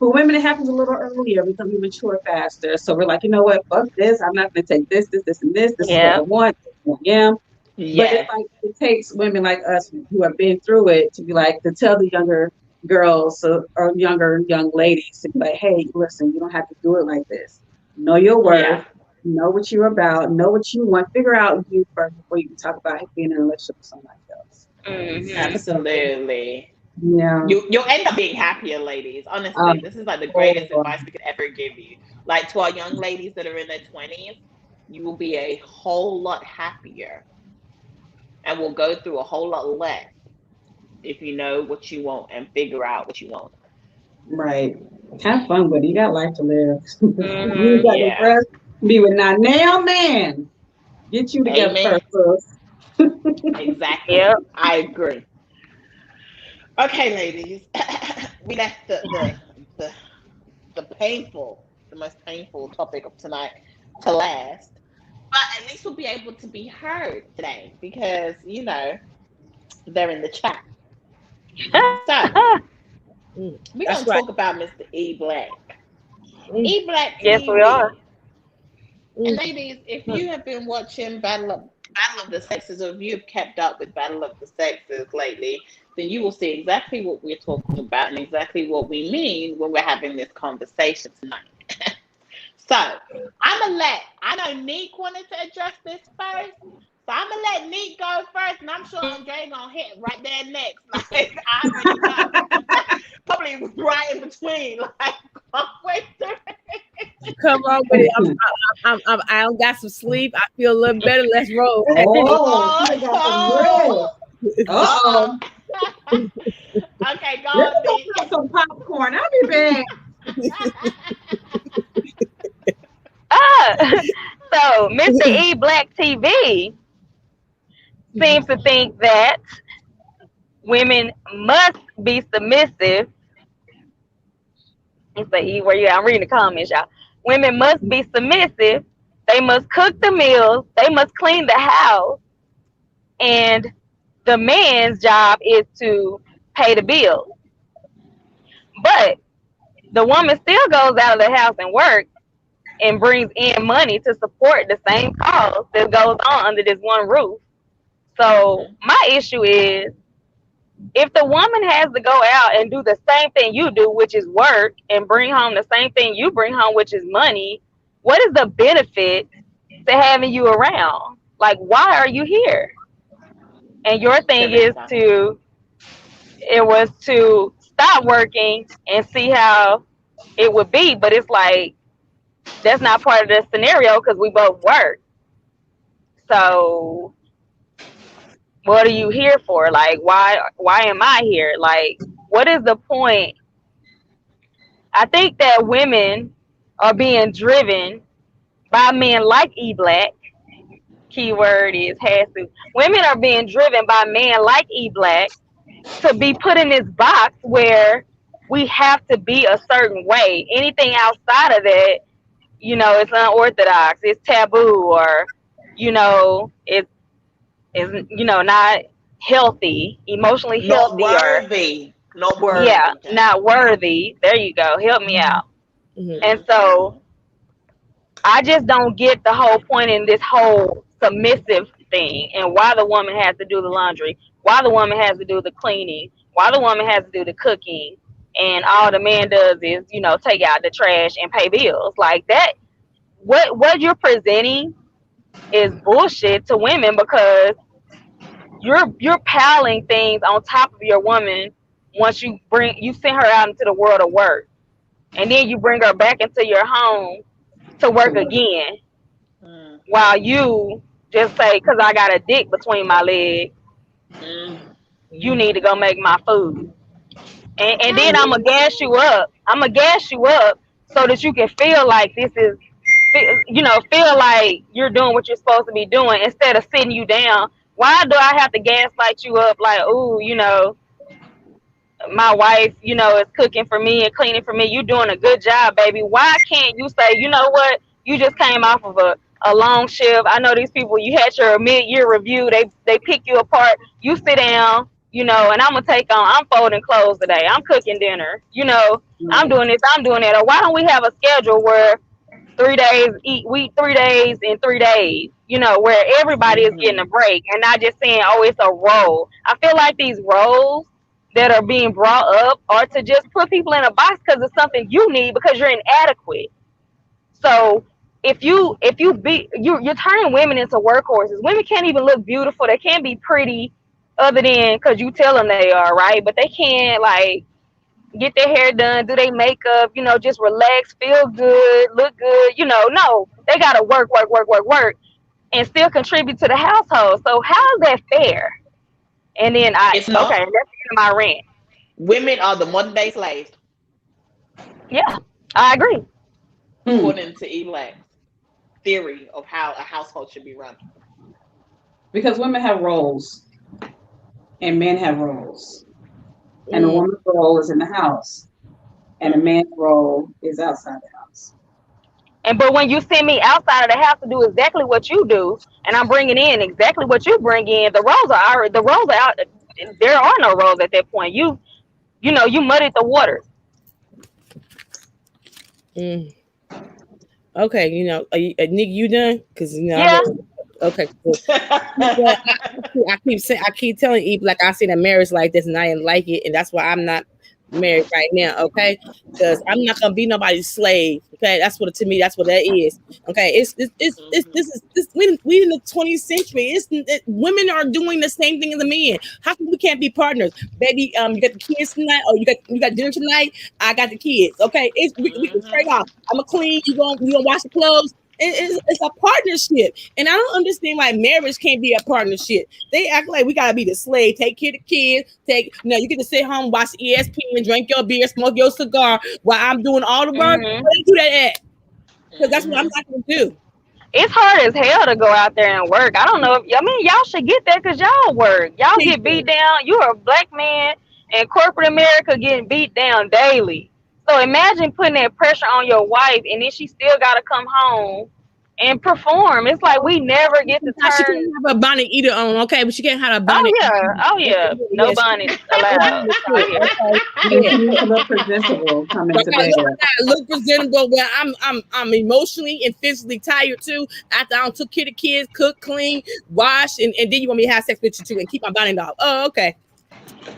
For women, it happens a little earlier because we mature faster. So we're like, you know what? Fuck this. I'm not going to take this, this, this, and this. This is what I Yeah. want. This is what I am. But it's Yes. like it takes women like us who have been through it to be like to tell the younger girls or younger young ladies to be like, hey, listen, you don't have to do it like this. Know your Yeah. worth. Know what you're about. Know what you want. Figure out you first before you can talk about being in a relationship with somebody else. Hmm. Absolutely. Yeah. You'll end up being happier, ladies. Honestly, this is like the greatest Oh, advice we could ever give you. Like to our young ladies that are in their 20s, you will be a whole lot happier and will go through a whole lot less if you know what you want and figure out what you want. right. Have fun with it. You got life to live. You Hmm. got to Yeah. rest. Be with not now, man. Get you together Amen. first, sis. Exactly. Yep. I agree. Okay, ladies. We left the the painful, the most painful topic of tonight to last. But at least we'll be able to be heard today because, they're in the chat. So we're That's going to right. talk about Mr. E Black. Mm, E Black Yes, we are. TV. And mm, ladies, if you have been watching Battle of the Sexes, or if you have kept up with Battle of the Sexes lately, then you will see exactly what we're talking about and exactly what we mean when we're having this conversation tonight. So I know Neek wanted to address this first. So I'm gonna let Neek go first, and I'm sure Andre gonna hit right there next. Like I already know, probably right in between. Like wait, come on with it. I don't got some sleep. I feel a little better. Let's roll. Oh, she oh, done got some oh, rest. Uh-oh. okay, go Let me on, go Neek. pop some popcorn. I'll be back. Ah, so Mr. E Black TV seems to think that women must be submissive. It's the E where you I'm reading the comments, y'all. Women must be submissive. They must cook the meals. They must clean the house. And the man's job is to pay the bills. But the woman still goes out of the house and works and brings in money to support the same cause that goes on under this one roof. So Mhm. my issue is if the woman has to go out and do the same thing you do, which is work, and bring home the same thing you bring home, which is money, what is the benefit to having you around? Like, why are you here? And your thing is Teresa. it was to stop working and see how it would be. But it's like, that's not part of the scenario because we both work. So what are you here for? Like, why am I here? Like, what is the point? I think that women are being driven by men like E Black. Keyword is has to. Women are being driven by men like E Black to be put in this box where we have to be a certain way. Anything outside of that, it's unorthodox, it's taboo, or it's not healthy, emotionally Not healthy, or worthy. Not yeah, worthy, Jay. not worthy. There you go. Help me out. Mhm. And Mm-hmm. so I just don't get the whole point in this whole submissive thing and why the woman has to do the laundry, why the woman has to do the cleaning, why the woman has to do the cooking, and all the man does is, take out the trash and pay bills. Like that, what you're presenting is bullshit to women because you're piling things on top of your woman once you send her out into the world of work. And then you bring her back into your home to work again while you just say, because I got a dick between my legs, Mm-hmm. you need to go make my food. And then Okay. I'm going to gas you up. I'm going to gas you up so that you can feel like feel like you're doing what you're supposed to be doing instead of sitting you down. Why do I have to gaslight you up like, ooh, my wife, is cooking for me and cleaning for me. You doing a good job, baby. Why can't you say, you know what? You just came off of a long shift. I know these people, you had your mid-year review. They pick you apart. You sit down. you know, and I'm folding clothes today. I'm cooking dinner, you know, I'm Right. doing this, I'm doing that. Or why don't we have a schedule where 3 days eat, we 3 days in 3 days, you know, where everybody is getting a break and not just saying, oh, it's a role. I feel like these roles that are being brought up are to just put people in a box because it's something you need because you're inadequate. So you're turning women into workhorses. Women can't even look beautiful. They can't be pretty other than because you tell them they are, right? But they can't like get their hair done, do their makeup, you know, just relax, feel good, look good, you know. No, they gotta work, and still contribute to the household. So how is that fair? And then It's okay, not. that's the end of my rant. Women are the modern day slaves, Yeah, I agree. Hmm. according to Eblack's theory of how a household should be run. Because women have roles and men have roles. And a Mm. woman's role is in the house, and a man's role is outside the house. But when you send me outside of the house to do exactly what you do, and I'm bringing in exactly what you bring in, the roles are out. There are no roles at that point. You know, you muddied the waters. Mm. Okay, you know, Nick, you done? Because you know, Yeah. okay, cool. Well, I keep telling Eve like I seen a marriage like this and I didn't like it, and that's why I'm not married right now. Okay, because I'm not gonna be nobody's slave. Okay, that's what to me that's what that is. Okay, it's this is this we in the 20th century. Women are doing the same thing as the men. How come we can't be partners, baby? You got the kids tonight, or you got dinner tonight. I got the kids. Okay, we can trade off. I'm gonna clean. You gonna wash the clothes. It's a partnership, and I don't understand why marriage can't be a partnership. They act like we gotta be the slave, take care of the kids, you get to sit home, watch ESPN, drink your beer, smoke your cigar while I'm doing all the work. Hmm. Where you do that at? Because that's what I'm not gonna do. It's hard as hell to go out there and work. I don't know if I mean y'all should get that because y'all work. Y'all get beat down. You're a black man in corporate America getting beat down daily. So imagine putting that pressure on your wife and then she still gotta come home and perform. It's like we never get to She can't turn. have a bonnet eater on, okay, but she can't have a Oh bonnet. yeah, oh yeah. No Yes, bonnets allowed out here. okay, And yeah. she needs to look presentable coming I to gotta bed. look, I gotta look presentable when I'm emotionally and physically tired too. After I don't took care of the kids, cook, clean, wash, and then you want me to have sex with you too and keep my bonnet off. Oh, okay.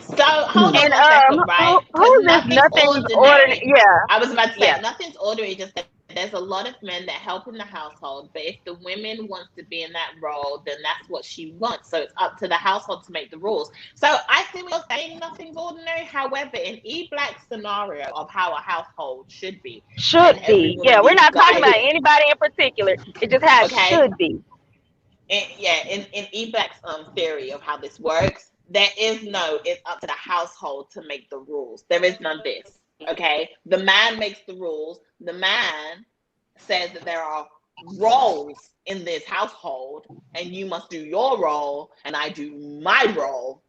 So hold Hmm. on And one second, right? Because who's this nothing's nothing's ordinary? ordinary. Yeah, I was about to say yeah. nothing's ordinary. Just that there's a lot of men that help in the household, but if the women wants to be in that role, then that's what she wants. So it's up to the household to make the rules. So I see what you're saying. Nothing's ordinary. However, in Black's scenario of how a household should be, and Should every be. Yeah, woman we're needs not talking about guidance. anybody in particular. It's just how it Okay, should be. in Eblack's theory of how this works, there is no, it's up to the household to make the rules. There is none of this. Okay, the man makes the rules. The man says that there are roles in this household, and you must do your role, and I do my role,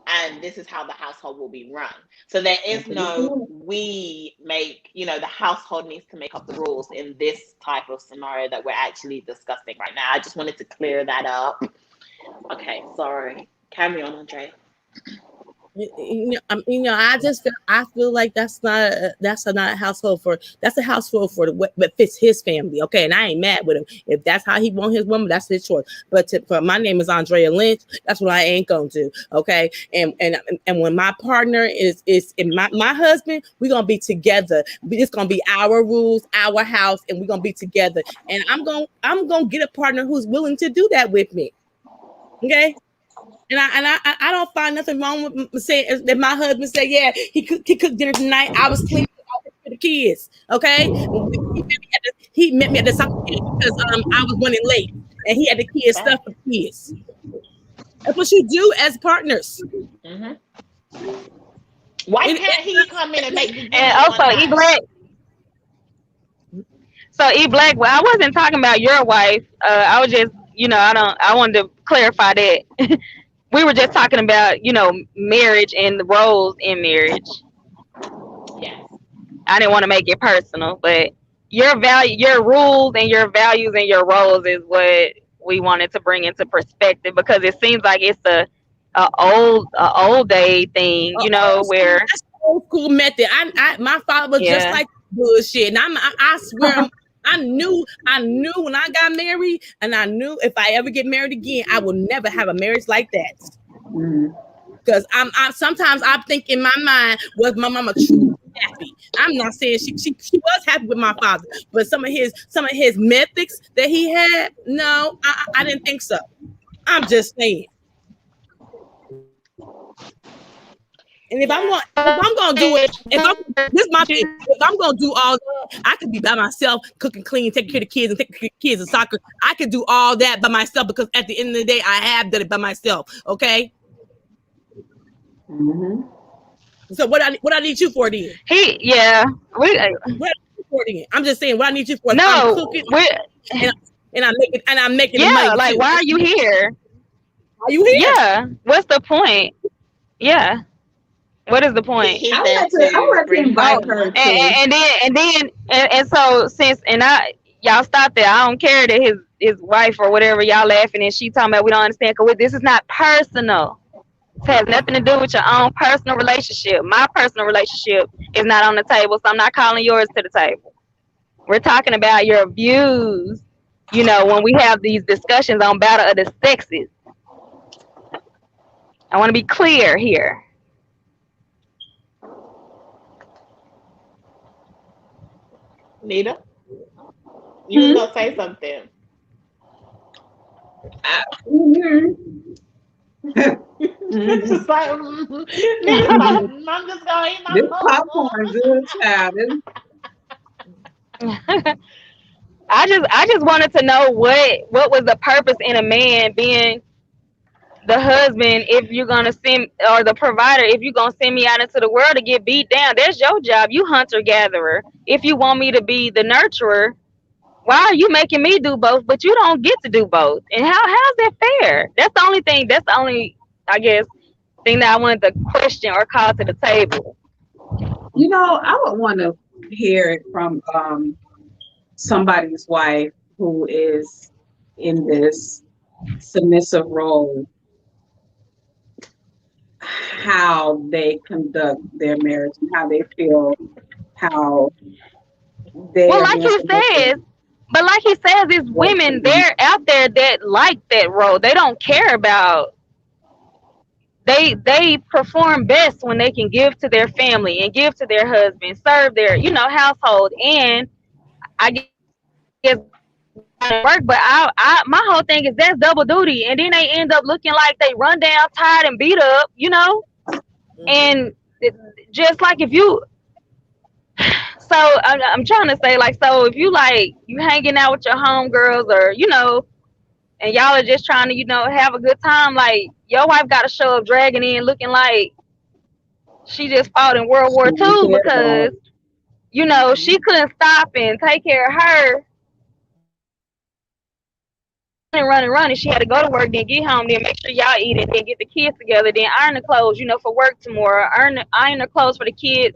and this is how the household will be run. So there is That's what he no said. we make, the household needs to make up the rules in this type of scenario that we're actually discussing right now. I just wanted to clear that up. Okay, sorry. Carry on, Andre. I feel like that's not a household for that's a household for what fits his family. Okay, and I ain't mad with him. If that's how he want his woman, that's his choice. But for my name is Andrea Lynch. That's what I ain't gonna do. Okay, and when my partner is and my husband, we gonna be together. It's gonna be our rules, our house, and we're gonna be together. And I'm gonna get a partner who's willing to do that with me. Okay. And I don't find nothing wrong with saying that my husband said, yeah, he cooked dinner tonight. I was cleaning for the kids. Okay. He met me at the soccer game because I was running late and he had the kids stuff for the kids. That's what you do as partners. Mm-hmm. Why can't he come in and make the And also Eblack. So Eblack, well, I wasn't talking about your wife. I was just, I wanted to clarify that. We were just talking about, marriage and the roles in marriage. Yes. I didn't want to make it personal, but your rules and your values and your roles is what we wanted to bring into perspective because it seems like it's a old day thing, where That's old school method. My father was just yeah. like bullshit, and I swear, I knew when I got married, and I knew if I ever get married again, I will never have a marriage like that. Mm. Because I sometimes I think in my mind, was my mama truly happy? I'm not saying she was happy with my father, but some of his methods that he had, no, I didn't think so. I'm just saying. And if I'm gonna do it, if I'm this is my thing. If I'm gonna do all that, I could be by myself, cooking, clean, taking care of the kids, and taking care of the kids and soccer. I could do all that by myself because at the end of the day, I have done it by myself. Okay. Mm-hmm. So what I need you for then? Yeah. What I need you for then? I'm just saying what I need you for. I'm No, cooking and I'm making the yeah, money like too. why are you here? Are you here? Yeah. What's the point? Yeah. What is the point? He I said would like to bring invite Oh, home the her money. too. and so y'all stop there. I don't care that his wife or whatever y'all laughing and she talking about we don't understand because this is not personal. It has nothing to do with your own personal relationship. My personal relationship is not on the table, so I'm not calling yours to the table. We're talking about your views. When we have these discussions on battle of the sexes, I want to be clear here. Nita, you was gonna say something. It's just like Nita's like, I'm just gonna eat my This popcorn. popcorn good, child. I just wanted to know what was the purpose in a man being the husband if you're gonna send or the provider if you're gonna send me out into the world to get beat down. That's your job. You hunter gatherer. If you want me to be the nurturer, why are you making me do both? But you don't get to do both. And how's that fair? That's the only thing. That's the only I guess thing that I wanted to question or call to the table. I would want to hear it from somebody's wife who is in this submissive role, how they conduct their marriage and how they feel, how they Well, are like being he submissive. says, but like he says, it's women they're out there that like that role. They don't care about. They perform best when they can give to their family and give to their husband, serve their household, and I guess work. But my whole thing is that's double duty, and then they end up looking like they run down, tired, and beat up, and just like if you. So I'm trying to say like so if you like you hanging out with your homegirls or and y'all are just trying to have a good time, like your wife got to show up dragging in looking like she just fought in World War II because she couldn't stop and take care of her and run and she had to go to work, then get home, then make sure y'all eat it, then get the kids together, then iron the clothes for work tomorrow, iron the clothes for the kids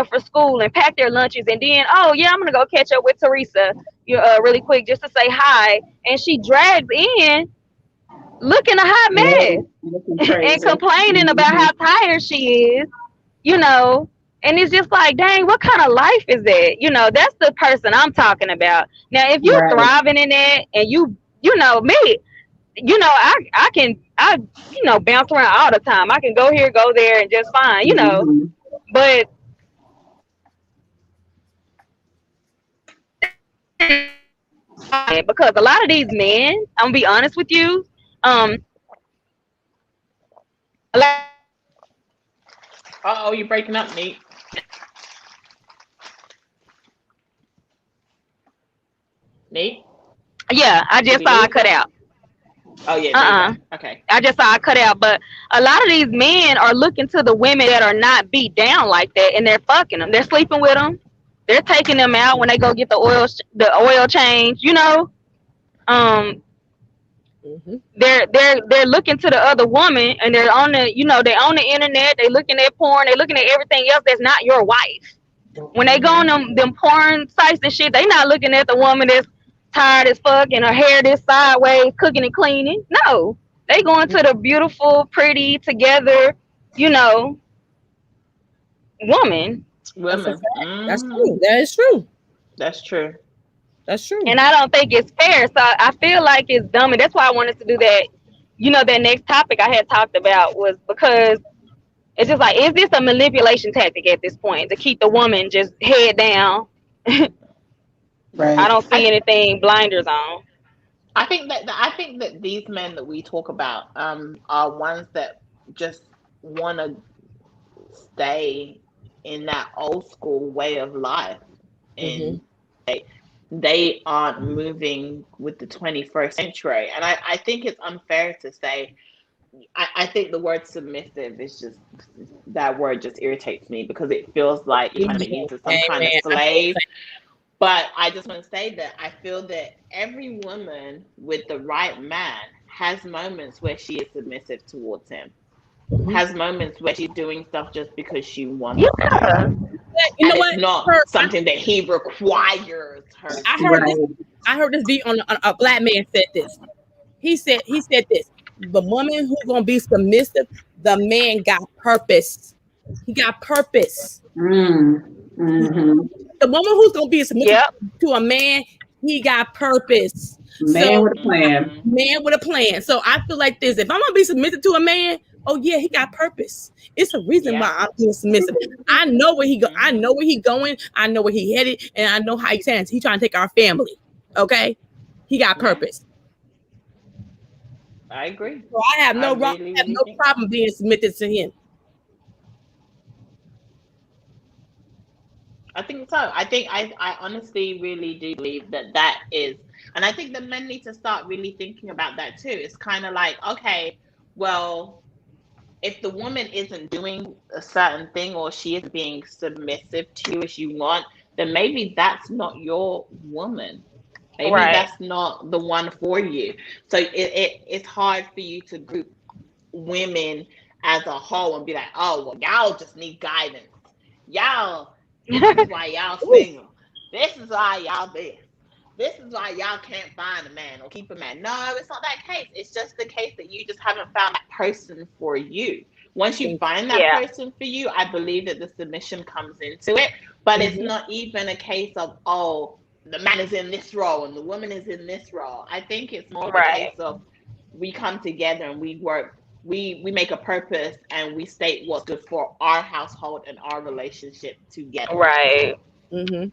for school, and pack their lunches, and then oh yeah, I'm gonna go catch up with Teresa really quick just to say hi, and she drags in looking a hot mess and complaining about how tired she is, and it's just like, dang, what kind of life is that? That's the person I'm talking about. Now, if you're thriving in that and me, I can bounce around all the time. I can go here, go there, and just fine, but because a lot of these men, I'm gonna be honest with you, a lot Oh, you're breaking up, Nate. Nate? yeah, I just saw I cut out. Oh yeah. Okay. I just saw I cut out, but a lot of these men are looking to the women that are not beat down like that, and they're fucking them. They're sleeping with them. They're taking them out when they go get the oil change. They're looking to the other woman, and they're on the they on the internet. They looking at porn. They looking at everything else that's not your wife. When they go on them porn sites and shit, they not looking at the woman that's tired as fuck and her hair this sideways, cooking and cleaning. No, They going to the beautiful, pretty, together, you know, woman. That's a Women. fact. That's Mm, true. That is true. that's true. That's true. And I don't think it's fair. So I feel like it's dumb. And that's why I wanted to do that. You know, that next topic I had talked about was because it's just like, is this a manipulation tactic at this point to keep the woman just head down? I Right. don't see I anything blinders on. I think that these men that we talk about are ones that just want to stay in that old school way of life, Mm-hmm. and they aren't moving with the 21st century. And I think it's unfair to say, I think the word submissive is just, that word just irritates me because it feels like you're trying to make me into some kind of Amen. I feel slave. But I just want to say that I feel that every woman with the right man has moments where she is submissive towards him, the same. has moments where she's doing stuff just because she wants to. Yeah. You know And it's what? not something that he requires her I to heard Right. this. do. I heard this be on a black man said this. He said this. The woman who's gonna be submissive, the man got purpose. He got purpose. Mm. Mm-hmm. The woman who's gonna be submissive Yep. to a man, he got purpose. Man So with a plan. man with a plan. So I feel like this. If I'm gonna be submissive to a man, oh yeah, he got purpose. It's a reason Yeah. why I'm being submissive. I know where he go. I Mhm. know where he going. I know where he headed, and I know how he stands. He trying to take our family. Okay, he got Yeah, purpose. I agree. So I have I no wrong. really, I have really no think so. problem being submitted to him. I think so. I honestly really do believe that that is, and I think the men need to start really thinking about that too. It's kind of like, okay, well, if the woman isn't doing a certain thing or she isn't being submissive to you as you want, then maybe that's not your woman. Maybe Right. that's not the one for you. So it's hard for you to group women as a whole and be like, oh, well, y'all just need guidance. Y'all, this is why y'all Ooh, single. This is why y'all this. This is why y'all can't find a man or keep a man. No, it's not that case. It's just the case that you just haven't found that person for you. Once you find that Yeah. person for you, I believe that the submission comes into it. But it's mhm. not even a case of, oh, the man is in this role and the woman is in this role. I think it's more of a Right. case of we come together and we work, we make a purpose and we state what's good for our household and our relationship together. Right. Mhm.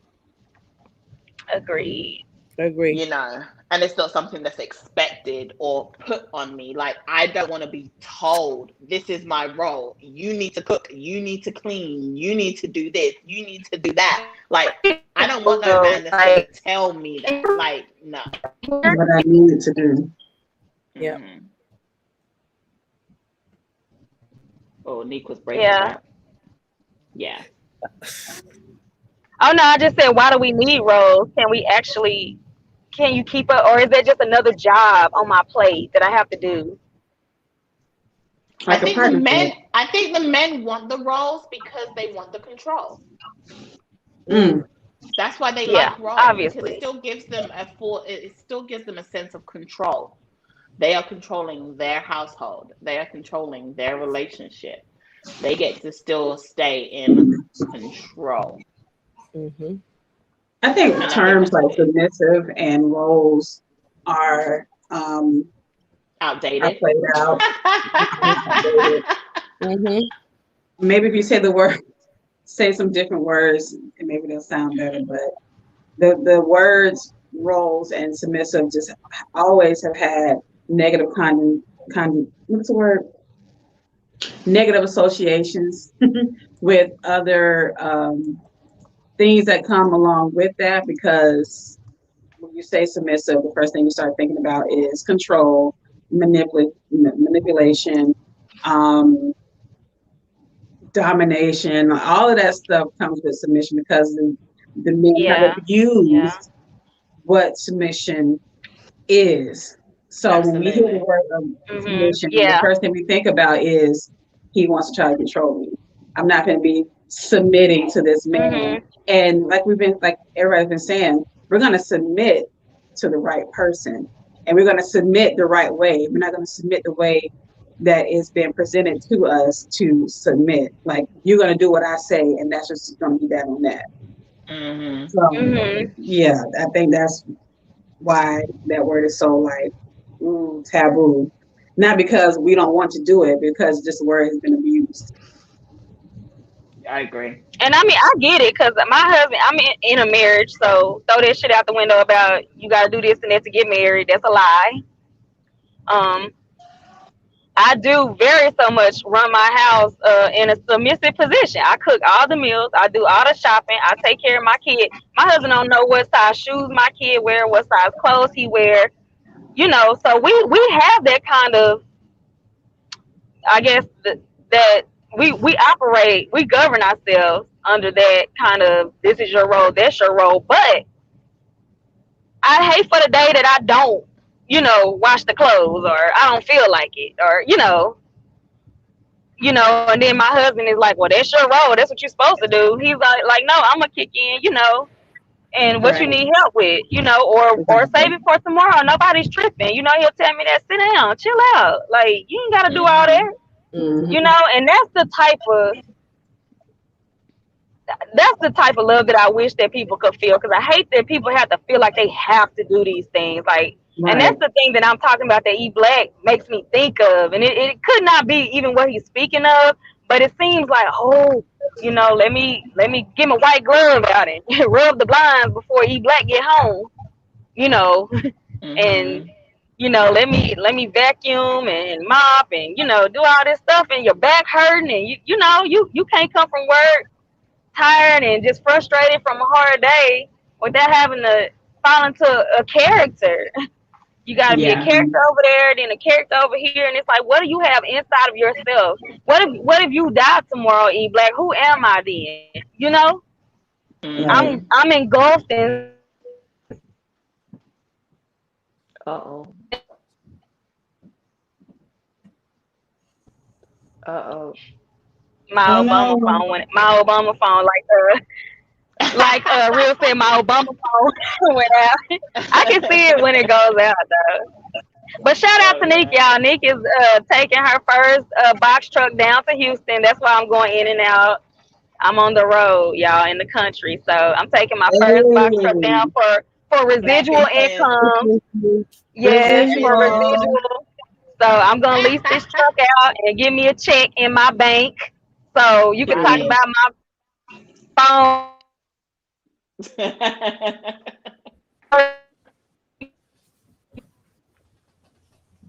Agreed. Agree. You know, and it's not something that's expected or put on me. Like, I don't want to be told this is my role, you need to cook, you need to clean, you need to do this, you need to do that. Like, I don't want no man that's gonna Like, tell me that. Like, no. What I needed to do. Yeah. Mhm. Oh, Nick was breaking yeah. up. Yeah. Oh no, I just said, why do we need roles? Can you keep up, or is that just another job on my plate that I have to do? I Like a think the partnership. men I think the men want the roles because they want the control. Mm. That's why they Yeah, like roles, because it obviously. still gives them it still gives them a sense of control. They are controlling their household. They are controlling their relationship. They get to still stay in control. Mhm. I think And I think terms that's what like it is. submissive and roles are Outdated. played out. Mhm. Maybe if you say the word, say some different words, and maybe they'll sound better. But the words roles and submissive just always have had negative what's the word? Negative associations with other things that come along with that, because when you say submissive, the first thing you start thinking about is control, manipulation, um, domination. All of that stuff comes with submission because the men have Yeah. Yeah. abused what submission is. So when we hear the Absolutely. word of submission, the Yeah. first thing we think about is he wants to try to control me. I'm not going to be submitting to this man. Mhm. And like everybody's been saying, we're going to submit to the right person. and we're going to submit the right way. We're not going to submit the way that it's been presented to us to submit. Like, you're going to do what I say, and that's just going to be that on that. Mm-hmm. So, yeah, I think that's why that word is so like taboo. Not because we don't want to do it, because this word has been abused. I agree. And I mean, I get it because my husband, I'm in a marriage, so throw that shit out the window about you got to do this and that to get married. That's a lie. Um, I do very so much run my house in a submissive position. I cook all the meals. I do all the shopping. I take care of my kid. My husband don't know what size shoes my kid wear, what size clothes he wear. You know, so we have that kind of, I guess that we operate, we govern ourselves under that kind of, this is your role, that's your role. But I hate for the day that I don't, wash the clothes, or I don't feel like it, or and then my husband is like, well, that's your role, that's what you're supposed to do. He's like, no, I'm gonna kick in, and what you Right. need help with, or save Exactly. it for tomorrow. Nobody's tripping, he'll tell me that, sit down, chill out, like you ain't gotta do all Mm-hmm. that, Mm-hmm. and that's the type of love that I wish that people could feel, because I hate that people have to feel like they have to do these things, like, and Right. that's the thing that I'm talking about that Eblack makes me think of, and it could not be even what he's speaking of, but it seems like, oh, let me get my white glove out and rub the blinds before Eblack get home, you know, and Mm-hmm. let me vacuum and mop and do all this stuff, and your back hurting, and you can't come from work tired and just frustrated from a hard day without having to fall into a character. You got to be a Yeah. character over there, then a character over here, and it's like, what do you have inside of yourself? What if you die tomorrow, Eblack? Who am I then? Mm-hmm. Right. I'm engulfed inside of Uh-oh. Uh-oh. my Oh Obama no. phone, like Real said, my Obama phone went out. I can see it when it goes out though. But shout out Oh to Nick, yeah. y'all. Nick is taking her first box truck down to Houston. That's why I'm going in and out. I'm on the road, y'all, in the country. So I'm taking my first box truck down Hey. for Back residual in him. income. Yes, for Residual. residual. So I'm gonna lease this truck out and give me a check in my bank. So you can talk Period. about my phone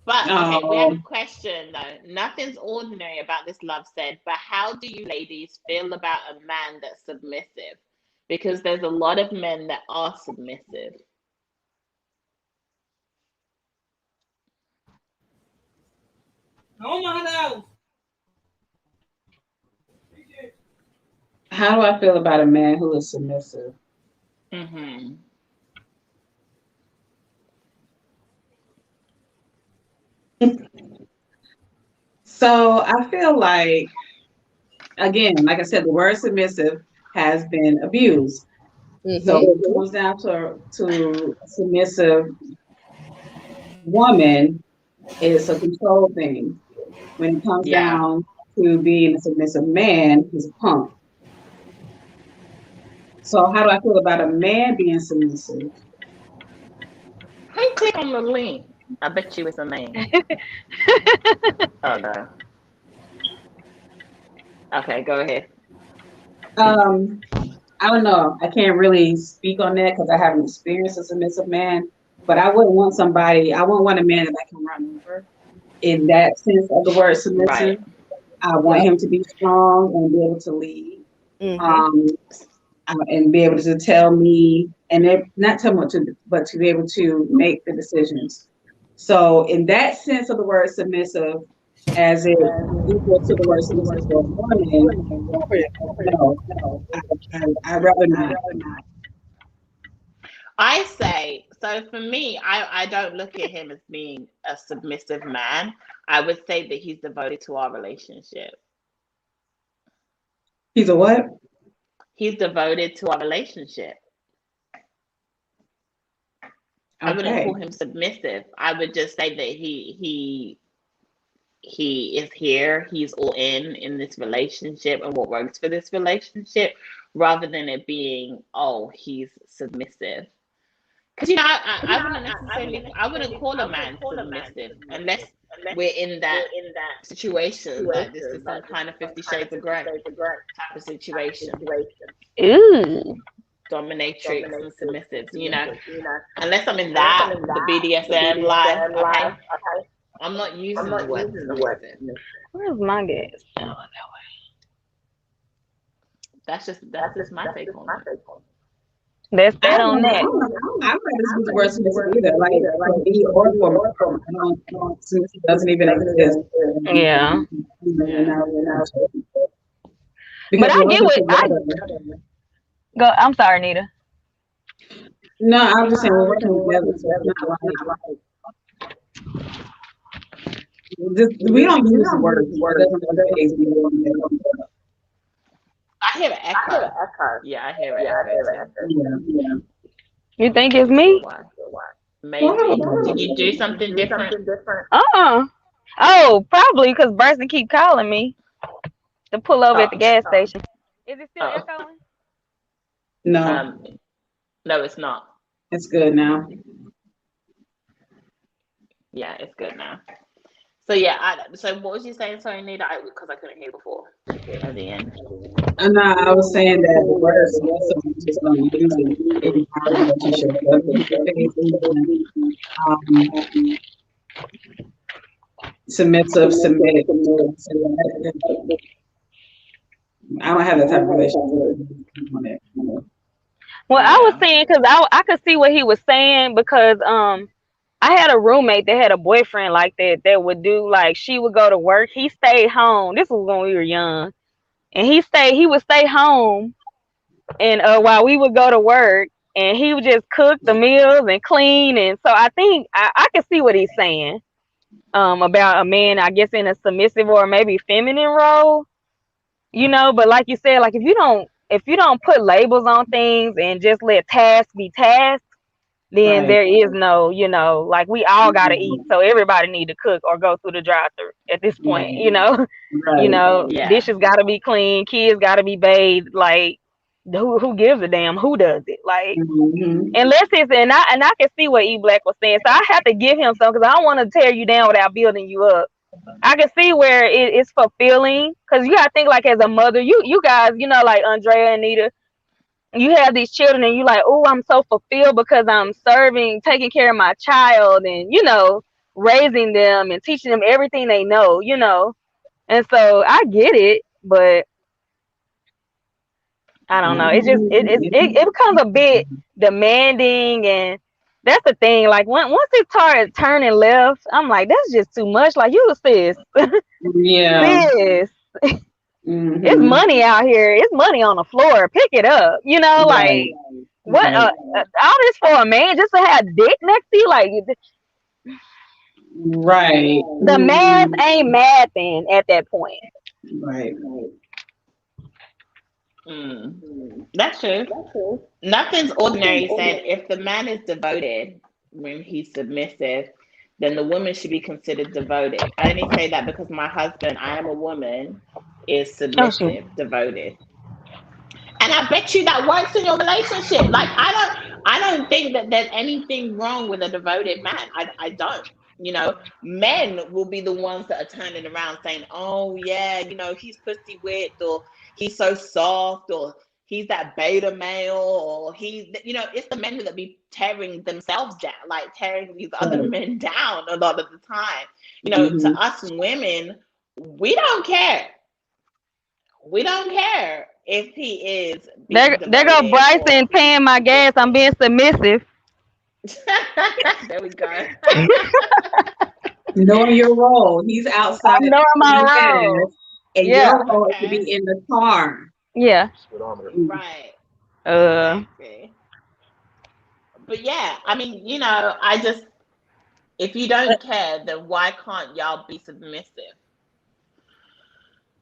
But okay, we have a Oh, question though. Nothing's ordinary about this love said, but how do you ladies feel about a man that's submissive? Because there's a lot of men that are submissive. how do I feel about a man who is submissive? Mm-hmm. So I feel like, again, like I said, the word submissive has been abused. So Mm-hmm. when it comes down to a submissive woman, it's a control thing. When it comes Yeah. down to being a submissive man, he's a punk. So how do I feel about a man being submissive? Who click on the link? I bet you it's a man. Oh no. Okay, go ahead. Um, I don't know. I can't really speak on that because I haven't experienced a submissive man. But I wouldn't want somebody. I wouldn't want a man that I can run over. In that sense of the word Right. submissive, I want Yep. him to be strong and be able to lead, Mm-hmm. um, and be able to tell me, and not tell me what to, but to be able to make the decisions. So, in that sense of the word submissive, as it equal to the word submissive for a woman, no, I, I'd rather not. I say, so for me, I don't look at him as being a submissive man. I would say that he's devoted to our relationship. He's a what? He's devoted to our relationship. I wouldn't Okay. call him submissive. I would just say that he is here. He's all in this relationship and what works for this relationship, rather than it being, oh, he's submissive. Because I wouldn't necessarily, I wouldn't call a man submissive unless we're in that situation that this is some kind of 50 Shades of Grey type of situation. Ooh. Dominatrix and submissives, unless I'm in the BDSM life, okay? I'm not using the word submissive. Where's my gas? That's just my take on it. That's I that don't on know. that. I'm not use the word submissive either. Like me or for submissive doesn't even exist. Yeah. Because But I get what I go. I'm sorry, Nita. No, I was just saying we're working together, so it's not like we don't use the word. I hear an echo. Yeah, I hear an echo too. Yeah. You think it's me? Maybe. Did you do something different? Oh, probably because Bryson keep calling me to pull over at the gas station. Is it still echoing? No, No, it's not. it's good now. Yeah, it's good now. So yeah, so what was you saying? Sorry, Nita, because I couldn't hear before at the end. No, I was saying that the word submissive is just don't use it in our relationship. Submissive, submit. I don't have that type of relationship. Well, I was saying because I could see what he was saying because I had a roommate that had a boyfriend like that would do like she would go to work. He stayed home. This was when we were young. And he would stay home and while we would go to work and he would just cook the meals and clean. And so I think I can see what he's saying about a man, I guess, in a submissive or maybe feminine role, but like you said, like if you don't put labels on things and just let tasks be tasks, then there is no, like we all gotta eat, so everybody need to cook or go through the drive-through at this point, dishes gotta be clean, kids gotta be bathed, like who gives a damn who does it, like unless it's and I can see what Eblack was saying, so I have to give him some because I don't want to tear you down without building you up. I can see where it's fulfilling because you gotta think like as a mother, you guys, like Andrea and Nita, you have these children and you like, oh, I'm so fulfilled because I'm serving, taking care of my child and, raising them and teaching them everything they know, And so I get it, but I don't know. It just, it becomes a bit demanding. And that's the thing. Like once it started turning left, I'm like, that's just too much. Like you sis. Yeah. Sis. It's money out here. It's money on the floor. Pick it up. Like what? All this for a man just to have dick next to you? Like, right. The math ain't mathing at that point. Right. That's true. Nothing's ordinary said if the man is devoted when he's submissive, then the woman should be considered devoted. I only say that because my husband, I am a woman, is submissive, devoted. And I bet you that works in your relationship. Like I don't think that there's anything wrong with a devoted man. I don't. Men will be the ones that are turning around saying, oh yeah, he's pussy whipped, or he's so soft, or he's that beta male, or it's the men that be tearing themselves down, like tearing these other men down a lot of the time. To us women, we don't care. We don't care if he is. There go Bryson paying my gas. I'm being submissive. There we go. Knowing your role. He's outside. I know my role. And your role is to be in the car. Yeah. Right. Exactly. But yeah, I mean, I just, if you don't care, then why can't y'all be submissive?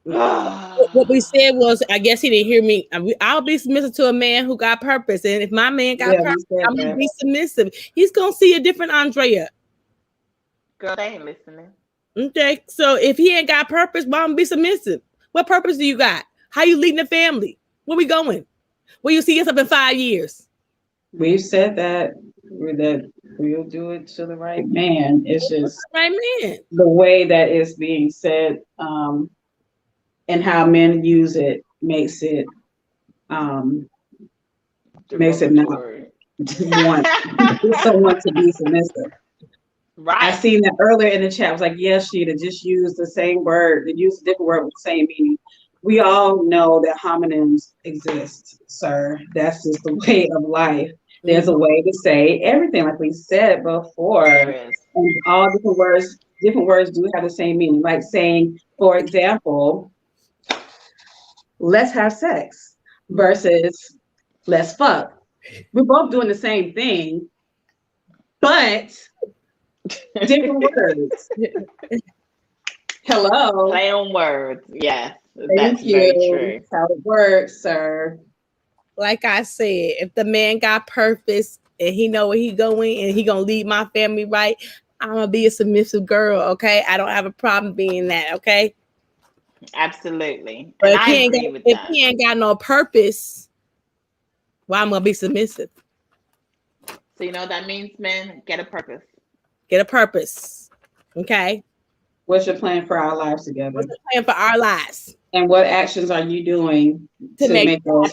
What we said was, I guess he didn't hear me. I'll be submissive to a man who got purpose, and if my man got Yeah, we purpose, said I'm gonna that. be submissive. He's gonna see a different Andrea. Girl, they ain't listening. Okay, so if he ain't got purpose, why I'm be submissive? What purpose do you got? How you leading the family? Where we going? Where you see yourself in 5 years? We've said that we'll do it to the right man. It's just Right, man. the way that it's being said, and how men use it um, makes it not Derogatory. want someone to be submissive. I Right. seen that earlier in the chat. I was like, yes, Sheeta, just use the same word, use a different word with the same meaning. We all know that homonyms exist, sir. That's just the way of life. There's a way to say everything, like we said before. There is. And all different words do have the same meaning. Like saying, for example, let's have sex versus let's fuck. We're both doing the same thing, but different words. Hello. Play on words. Yes. Thank That's you. very true. That's how it works, sir. Like I said, if the man got purpose and he know where he going and he gonna lead my family right, I'm gonna be a submissive girl. Okay, I don't have a problem being that. Okay, Absolutely. but And if I agree with that. he ain't got no purpose, why I'm gonna be submissive? So you know what that means, man? Get a purpose. Get a purpose. Okay, What's your plan for our lives together? what's the plan for our lives And what actions are you doing to to make make those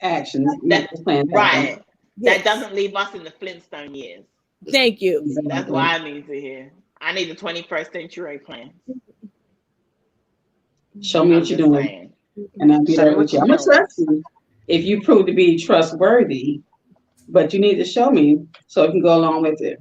actions, make those plans happen? Right. That doesn't leave us in the Flintstone years. Thank you. That's what I need to hear. I need the 21st century plan. Show me I'm what you're just doing, saying. and I'll be Show me there what with you. you're I'm gonna doing. trust you if you prove to be trustworthy, but you need to show me so I can go along with it.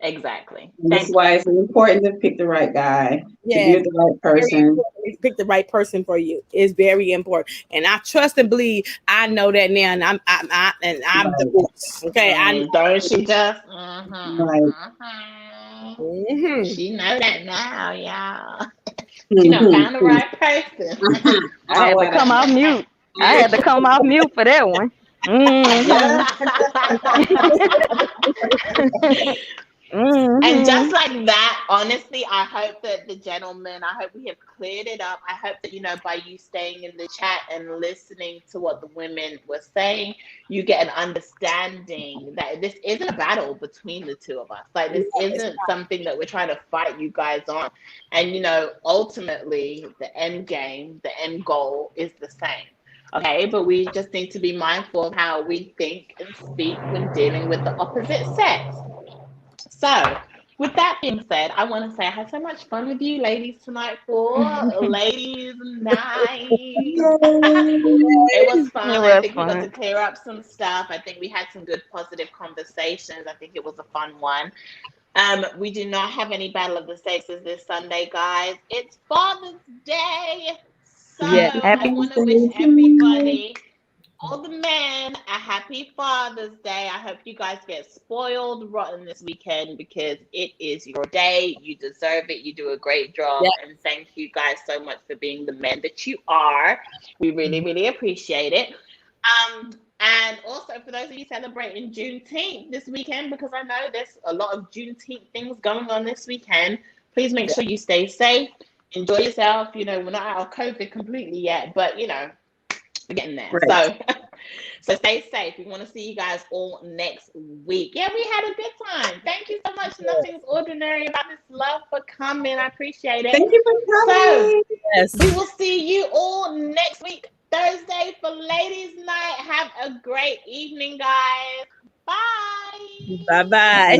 Exactly. And this is why it's important to pick the right guy, to be Yeah. with the right Very person. important to pick the right person for you. It's very important, and I trust and believe. I know that now, and I'm Right. divorced. Okay, Don't she just? Right. She know that now, y'all. Mhm. She done found the right person. I had to come off mute. I had to come off mute for that one. And just like that, honestly, I hope that the gentlemen, I hope we have cleared it up. I hope that, you know, by you staying in the chat and listening to what the women were saying, you get an understanding that this isn't a battle between the two of us. Like, this isn't something that we're trying to fight you guys on. And, you know, ultimately, the end game, the end goal is the same. Okay, but we just need to be mindful of how we think and speak when dealing with the opposite sex. So, with that being said, I want to say I had so much fun with you ladies tonight for ladies' night. It was fun. I think we got to clear up some stuff. I think we had some good positive conversations. I think it was a fun one. We do not have any Battle of the Sexes this Sunday, guys. It's Father's Day. So I want to wish everybody, all the men, a happy Father's Day. I hope you guys get spoiled rotten this weekend because it is your day. You deserve it. You do a great job. And thank you guys so much for being the men that you are. We really, really appreciate it. And also for those of you celebrating Juneteenth this weekend, because I know there's a lot of Juneteenth things going on this weekend, please make sure you stay safe. Enjoy yourself. You know, we're not out of COVID completely yet, but, you know, we're getting there. Right. So stay safe. We want to see you guys all next week. Yeah, we had a good time. Thank you so much. Nothing's ordinary about this love for coming. I appreciate it. Thank you for coming. So we will see you all next week, Thursday, for Ladies' Night. Have a great evening, guys. Bye. Bye-bye.